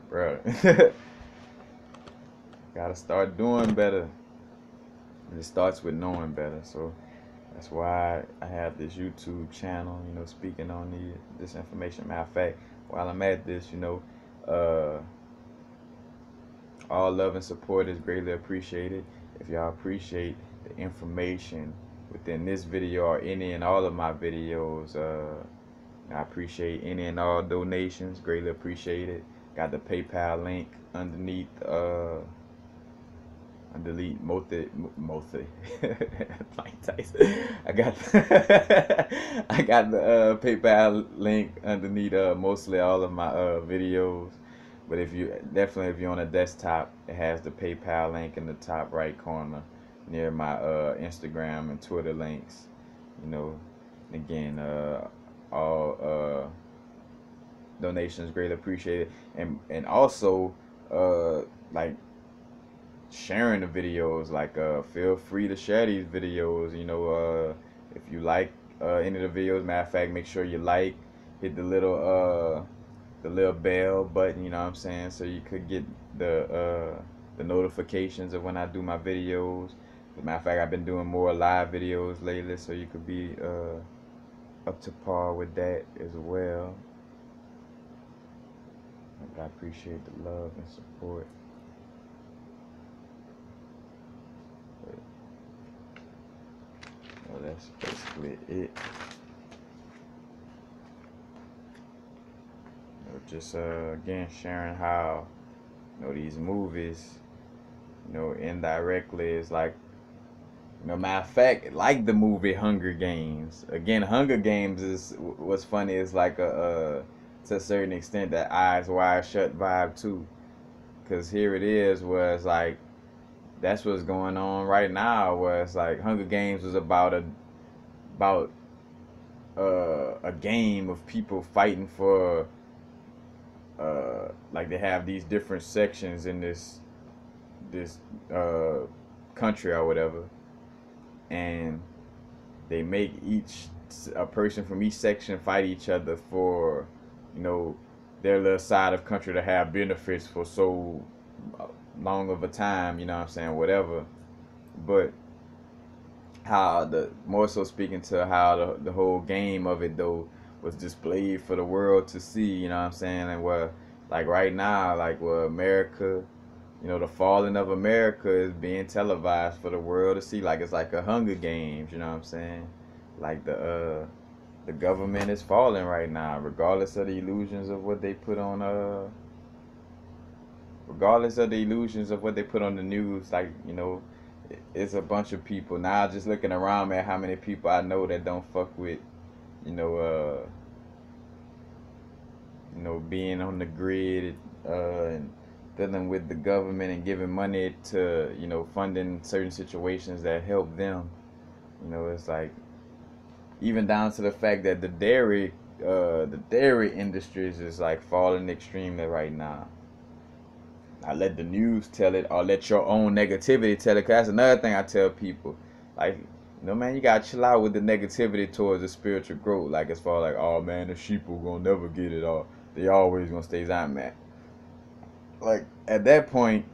bro, gotta start doing better. And it starts with knowing better. So that's why I have this YouTube channel, speaking on this information. Matter of fact, while I'm at this, all love and support is greatly appreciated. If y'all appreciate the information within this video or any and all of my videos, I appreciate any and all donations. Greatly appreciate it. Got the PayPal link underneath. Delete Mothe. Mike Tyson. I got the PayPal link underneath mostly all of my videos. But if you're on a desktop, it has the PayPal link in the top right corner near my Instagram and Twitter links. Again, all donations greatly appreciated, and also like sharing the videos. Like feel free to share these videos. If you like any of the videos, matter of fact, make sure you hit the little bell button, you know what I'm saying, so you could get the notifications of when I do my videos. As a matter of fact, I've been doing more live videos lately, so you could be up to par with that as well. I appreciate the love and support. Well, that's basically it. Just again sharing how these movies indirectly is like, matter of fact, like the movie Hunger Games. Again, Hunger Games is what's funny is like to a certain extent that eyes wide shut vibe too, because here it is where it's like that's what's going on right now, where it's like Hunger Games was about a game of people fighting for like they have these different sections in this country or whatever, and they make a person from each section fight each other for, you know, their little side of country to have benefits for so long of a time, you know what I'm saying, whatever. But how the more so speaking to how the whole game of it though was displayed for the world to see, you know what I'm saying, and where like right now, like where America, you know, the falling of America is being televised for the world to see, like it's like a Hunger Games, you know what I'm saying, like the government is falling right now, regardless of the illusions of what they put on regardless of the illusions of what they put on the news, like, you know, it's a bunch of people now. Just looking around, man, how many people I know that don't fuck with, you know, being on the grid, and dealing with the government and giving money to, you know, funding certain situations that help them. You know, it's like even down to the fact that the dairy industry is just like falling extremely right now. I let the news tell it, or let your own negativity tell it. Cause that's another thing I tell people. Like, you know, man, you gotta chill out with the negativity towards the spiritual growth. Like, as far like, oh man, the sheep are gonna never get it, or they always gonna stay down, man. Like, at that point,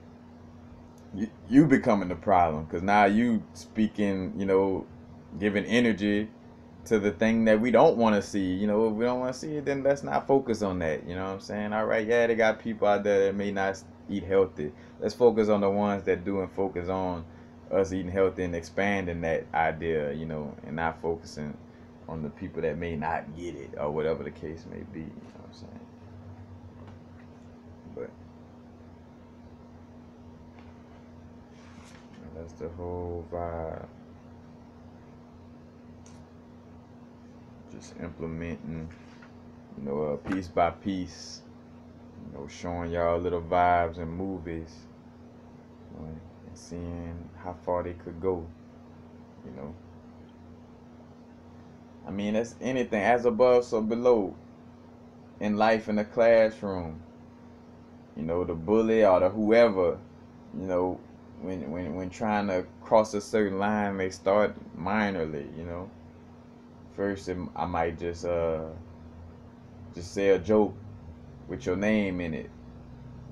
you becoming the problem. Cause now you speaking, you know, giving energy to the thing that we don't want to see. You know, if we don't want to see it, then let's not focus on that. You know what I'm saying? All right, yeah, they got people out there that may not eat healthy. Let's focus on the ones that do, and focus on us eating healthy and expanding that idea, you know, and not focusing on the people that may not get it or whatever the case may be. You know what I'm saying? But that's the whole vibe. Just implementing, you know, piece by piece, you know, showing y'all little vibes and movies, you know, and seeing how far they could go, you know. I mean, that's anything, as above, so below, in life, in the classroom, you know, the bully or the whoever, you know, when trying to cross a certain line, may start minorly, you know. First, I might just say a joke with your name in it,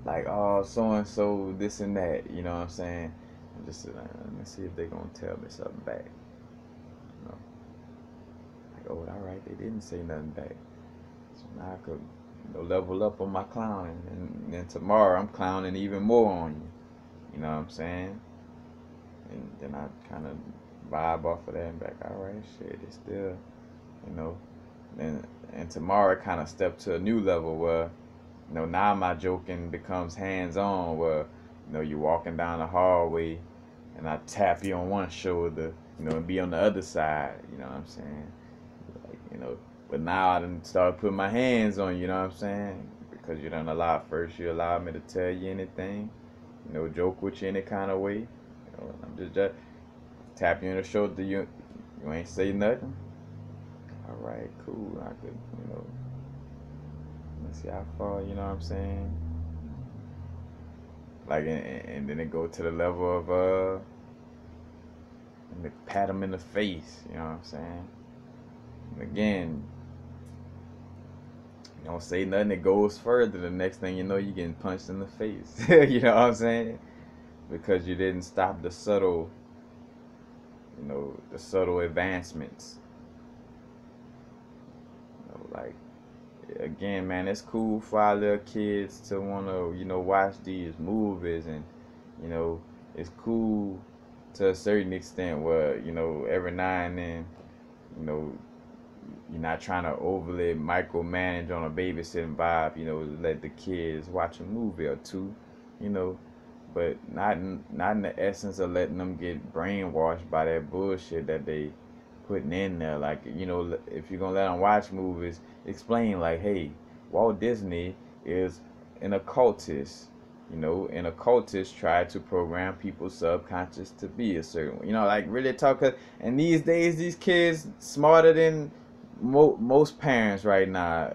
like, oh, so and so, this and that. You know what I'm saying? And just let me see if they're gonna tell me something back. You know, like, oh, all right, they didn't say nothing back, so now I could, you know, level up on my clowning, and then tomorrow I'm clowning even more on you. You know what I'm saying? And then I kind of vibe off of that and back. All right, shit, it's still, you know. And tomorrow I kind of step to a new level where, you know, now my joking becomes hands on, where, you know, you're walking down the hallway and I tap you on one shoulder, you know, and be on the other side. You know what I'm saying? Like, you know, but now I done start putting my hands on you. You know what I'm saying? Because you done you allowed me to tell you anything, you know, joke with you any kind of way. You know, I'm just tap you on the shoulder. You ain't say nothing. All right, cool. I could, you know, let's see how far. You know what I'm saying? Like, and then it go to the level of and pat him in the face. You know what I'm saying? And again, you don't say nothing. It goes further. The next thing you know, you're getting punched in the face. You know what I'm saying? Because you didn't stop the subtle, you know, the subtle advancements. You know, like, again, man, it's cool for our little kids to want to, you know, watch these movies, and, you know, it's cool to a certain extent where, you know, every now and then, you know, you're not trying to overly micromanage on a babysitting vibe, you know, let the kids watch a movie or two, you know, but not in the essence of letting them get brainwashed by that bullshit that they putting in there. Like, you know, if you're gonna let them watch movies, explain like, hey, Walt Disney is an occultist. You know, and occultists try to program people's subconscious to be a certain way. You know, like, really talk. And these days, these kids smarter than most parents right now.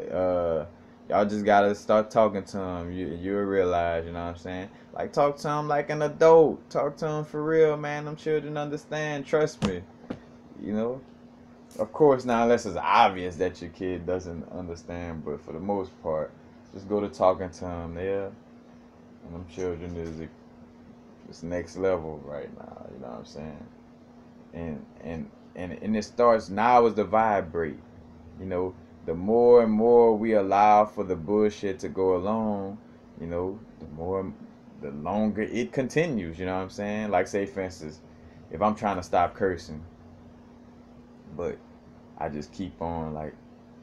Y'all just gotta start talking to them. You'll realize, you know what I'm saying? Like, talk to them like an adult. Talk to them for real, man. Them children understand. Trust me. You know. Of course, now unless it's obvious that your kid doesn't understand, but for the most part, just go to talking to them. Yeah, and them children is it's next level right now. You know what I'm saying? And it starts now as the vibrate. You know, the more and more we allow for the bullshit to go along, you know, the longer it continues. You know what I'm saying? Like, say for instance, if I'm trying to stop cursing, but I just keep on like,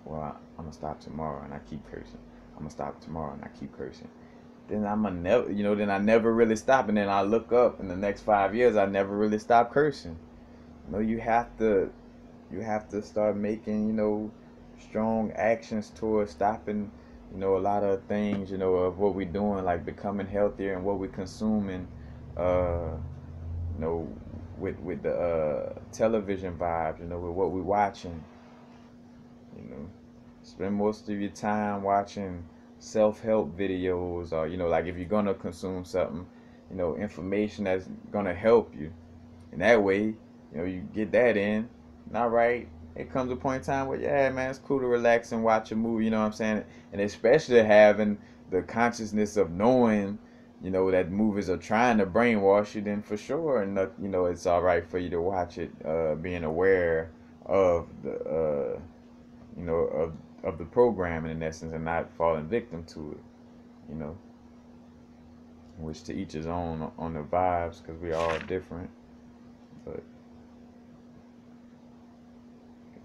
well, I'm gonna stop tomorrow, and I keep cursing. I'm gonna stop tomorrow, and I keep cursing. Then I'm gonna never, then I never really stop, and then I look up in the next 5 years, I never really stop cursing. You have to start making, strong actions towards stopping, a lot of things, of what we're doing, like becoming healthier and what we're consuming, uh, you know, with the television vibes, with what we're watching, you know. Spend most of your time watching self-help videos, or, like if you're gonna consume something, information that's gonna help you. And that way, you get that in. And all right, it comes a point in time where, yeah, man, it's cool to relax and watch a movie, you know what I'm saying? And especially having the consciousness of knowing, that movies are trying to brainwash you, then for sure, and it's all right for you to watch it, being aware of the, of the programming in essence, and not falling victim to it, which to each his own on the vibes, because we are all different. But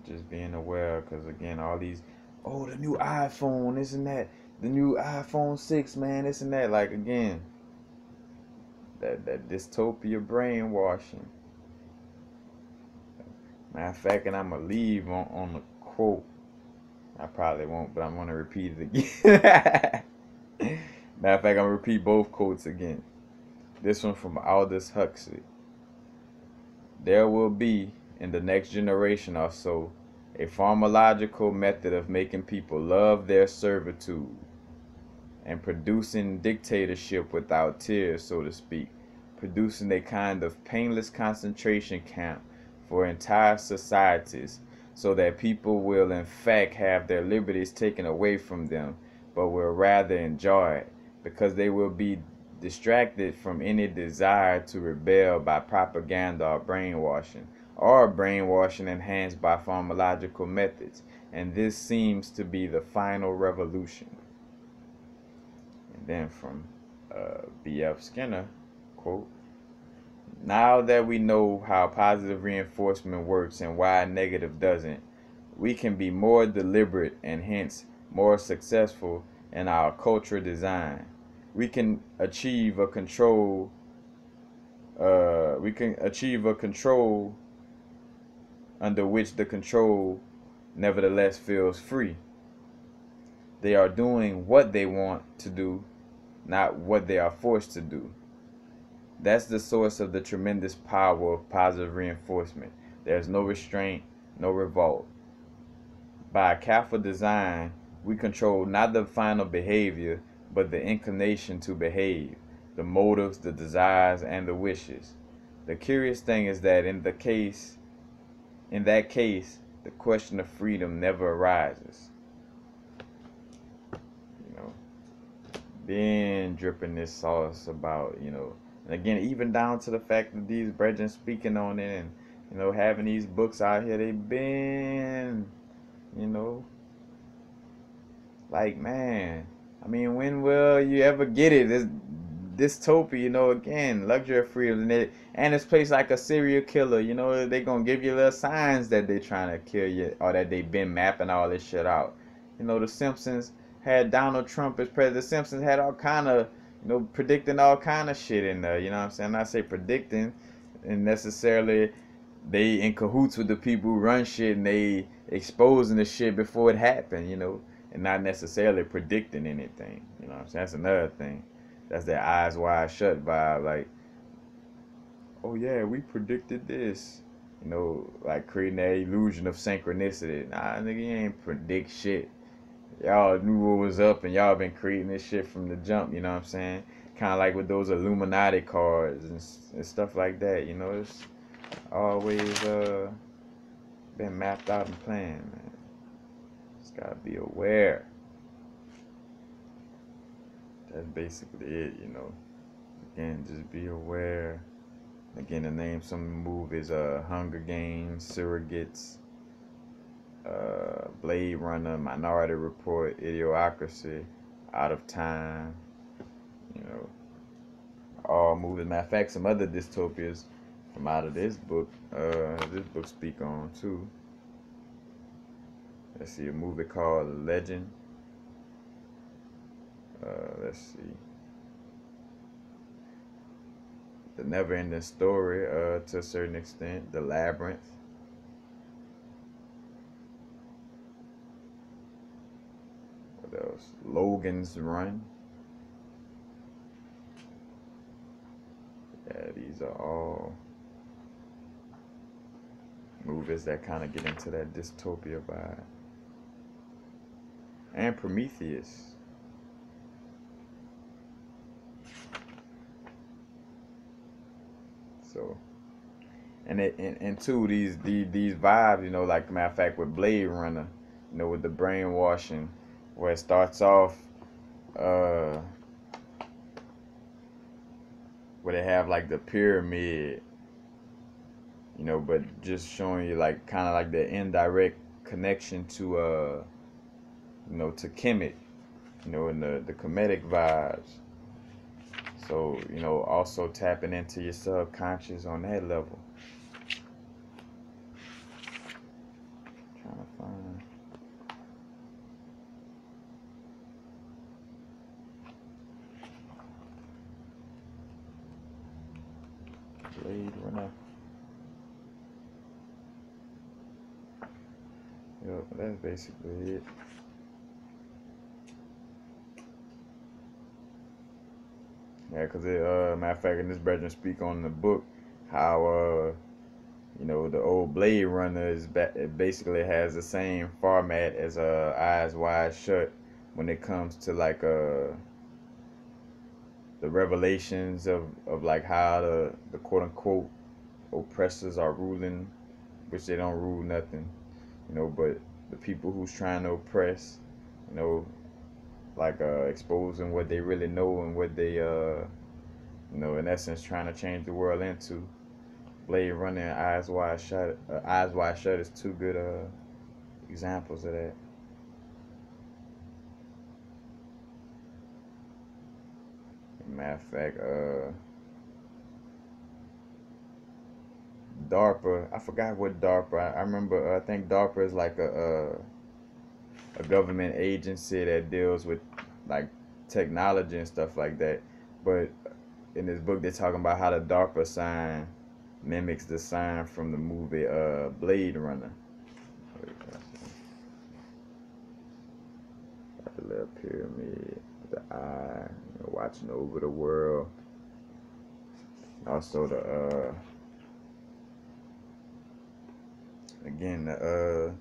just being aware, because again, all these, oh, the new iPhone, this and that, the new iPhone 6, man, this and that, like, again, that dystopia brainwashing. Matter of fact, and I'm gonna leave on the quote. I probably won't, but I'm gonna repeat it again. Matter of fact, I'm gonna repeat both quotes again. This one from Aldous Huxley. There will be, in the next generation or so, a pharmacological method of making people love their servitude and producing dictatorship without tears, so to speak, producing a kind of painless concentration camp for entire societies, so that people will in fact have their liberties taken away from them, but will rather enjoy it, because they will be distracted from any desire to rebel by propaganda or brainwashing enhanced by pharmacological methods. And this seems to be the final revolution. And then from B.F. Skinner, quote, now that we know how positive reinforcement works and why negative doesn't, we can be more deliberate and hence more successful in our cultural design. We can achieve a control. Under which the control nevertheless feels free. They are doing what they want to do, not what they are forced to do. That's the source of the tremendous power of positive reinforcement. There's no restraint, no revolt. By a careful design, we control not the final behavior, but the inclination to behave, the motives, the desires, and the wishes. The curious thing is that in that case, the question of freedom never arises. Been dripping this sauce about, and again, even down to the fact that these brethren speaking on it, and, having these books out here, they've been, like, man, I mean, when will you ever get it? This dystopia, again, luxury of freedom, and it's placed like a serial killer, they gonna give you little signs that they trying to kill you, or that they been mapping all this shit out. The Simpsons had Donald Trump as president. The Simpsons had all kind of, predicting all kind of shit in there, you know what I'm saying? I say predicting, and necessarily they in cahoots with the people who run shit, and they exposing the shit before it happened, and not necessarily predicting anything, you know what I'm saying? That's another thing. That's their eyes wide shut vibe, like, oh yeah, we predicted this, like creating that illusion of synchronicity. Nah, nigga, you ain't predict shit. Y'all knew what was up, and y'all been creating this shit from the jump, you know what I'm saying? Kind of like with those Illuminati cards and stuff like that, it's always, been mapped out and planned, man. Just gotta be aware. That's basically it, you know. Again, just be aware. Again, to name some movies: Hunger Games, Surrogates, Blade Runner, Minority Report, Idiocracy, Out of Time. You know, all movies. Matter of fact, some other dystopias from out of this book. This book speak on too. Let's see, a movie called Legend. Let's see, The Never-Ending Story. To a certain extent, The Labyrinth. What else? Logan's Run. Yeah, these are all movies that kind of get into that dystopia vibe. And Prometheus. So, and two, these vibes, you know, like matter of fact with Blade Runner, you know, with the brainwashing, where it starts off, uh, where they have like the pyramid, you know, but just showing you like kind of like the indirect connection to you know, to Kemet, you know, and the Kemetic vibes. So, you know, also tapping into your subconscious on that level. Trying to find. Blade Runner. Yep, that's basically it. Yeah, because matter of fact, in this brethren speak on the book how you know, the old Blade Runner it basically has the same format as Eyes Wide Shut when it comes to like the revelations of like how the quote unquote oppressors are ruling, which they don't rule nothing, you know, but the people who's trying to oppress, you know, like exposing what they really know and what they you know, in essence trying to change the world into. Blade Runner and Eyes Wide Shut. Eyes Wide Shut is two good examples of that. Matter of fact, DARPA. I forgot what DARPA. I remember. I think DARPA is like a government agency that deals with like technology and stuff like that. But in this book, they're talking about how the DARPA sign mimics the sign from the movie Blade Runner. The little pyramid, the eye, you know, watching over the world. Also the again the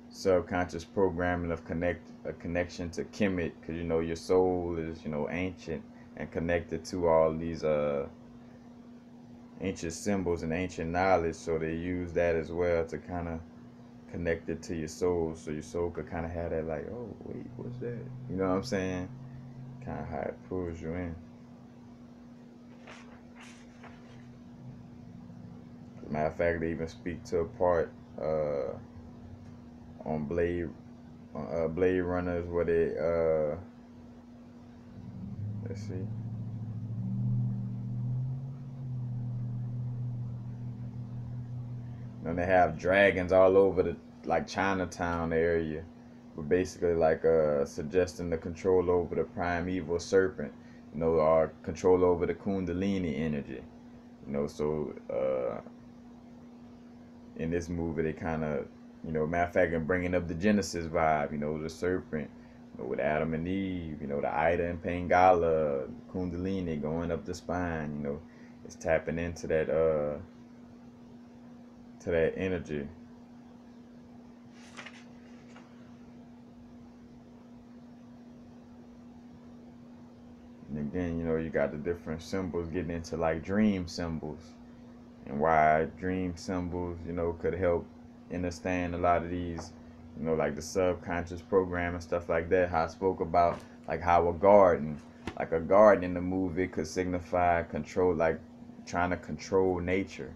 subconscious programming of a connection to Kemet, because you know your soul is, you know, ancient and connected to all these ancient symbols and ancient knowledge, so they use that as well to kind of connect it to your soul, so your soul could kind of have that like, oh wait, what's that, you know what I'm saying, kind of how it pulls you in. Matter of fact, they even speak to a part on Blade Runners where they let's see, and they have dragons all over the like Chinatown area, but basically like suggesting the control over the primeval serpent, you know, or control over the Kundalini energy, you know. So in this movie they kind of, you know, matter of fact, and bringing up the Genesis vibe, you know, the serpent, you know, with Adam and Eve, you know, the Ida and Pangala, Kundalini going up the spine, you know, it's tapping into that to that energy. And again, you know, you got the different symbols getting into like dream symbols and why dream symbols, could help understand a lot of these, like the subconscious program and stuff like that. How I spoke about like how like a garden in the movie could signify control, like trying to control nature,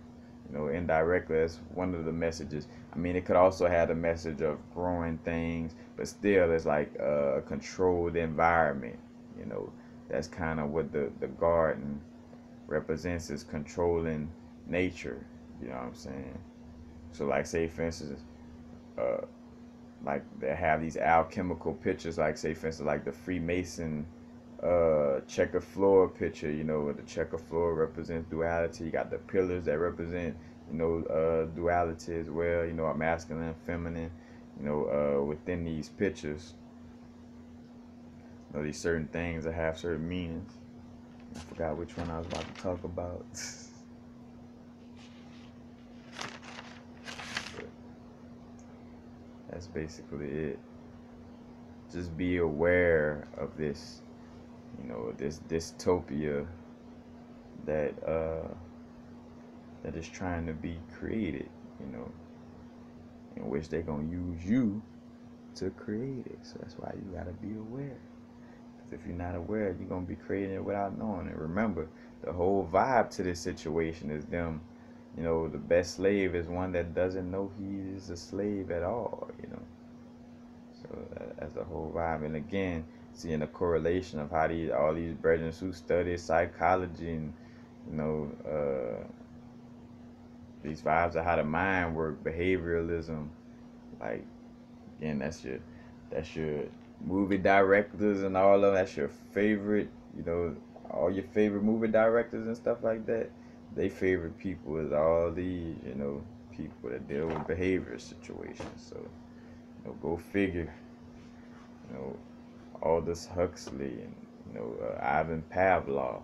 indirectly. That's one of the messages. I mean, it could also have the message of growing things, but still, it's like a controlled environment. You know, that's kind of what the garden represents, is controlling nature. You know what I'm saying? So, like, say for instance, uh, like they have these alchemical pictures, like say for instance, like the Freemason checker floor picture. The checker floor represents duality. You got the pillars that represent duality as well. A masculine and feminine. Within these pictures, these certain things that have certain meanings. I forgot which one I was about to talk about. That's basically it. Just be aware of this, this dystopia that that is trying to be created, in which they're gonna use you to create it. So that's why you gotta be aware. Because if you're not aware, you're gonna be creating it without knowing it. Remember, the whole vibe to this situation is them. The best slave is one that doesn't know he is a slave at all. So that's the whole vibe. And again, seeing the correlation of how all these brethren who study psychology and these vibes of how the mind work, behavioralism. Like, again, that's your movie directors and all of them. That's your favorite, all your favorite movie directors and stuff like that. They favorite people is all these, people that deal with behavior situations. So, go figure. Aldous Huxley and Ivan Pavlov.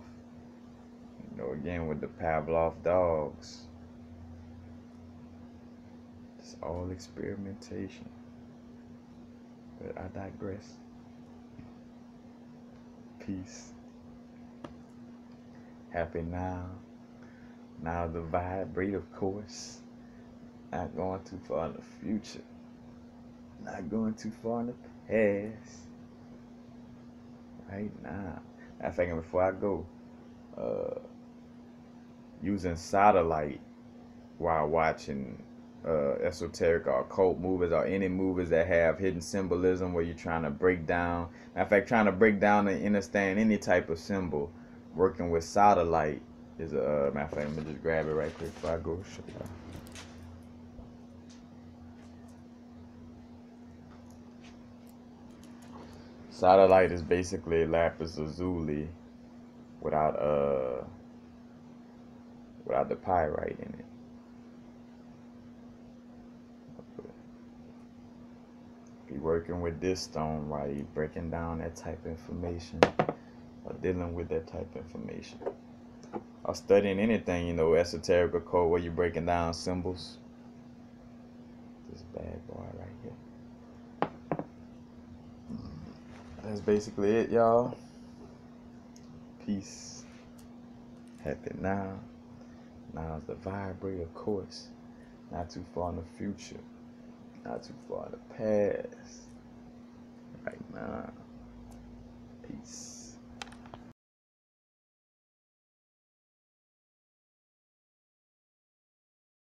Again with the Pavlov dogs. It's all experimentation. But I digress. Peace. Happy now. Now the vibrate, of course. Not going too far in the future. Not going too far in the past. Right now. Matter of fact, before I go, using satellite while watching esoteric or occult movies, or any movies that have hidden symbolism where you're trying to break down. Matter of fact, trying to break down and understand any type of symbol, working with satellite is a matter of fact. Let me just grab it right quick before I go. Show y'all. Satellite is basically lapis lazuli without the pyrite in it. Be working with this stone while you breaking down that type of information, or dealing with that type of information, or studying anything, esoteric or code, where you're breaking down symbols. This bad boy right here. That's basically it, y'all. Peace. Happy now. Now's the vibrate, of course. Not too far in the future. Not too far in the past. Right now. Peace.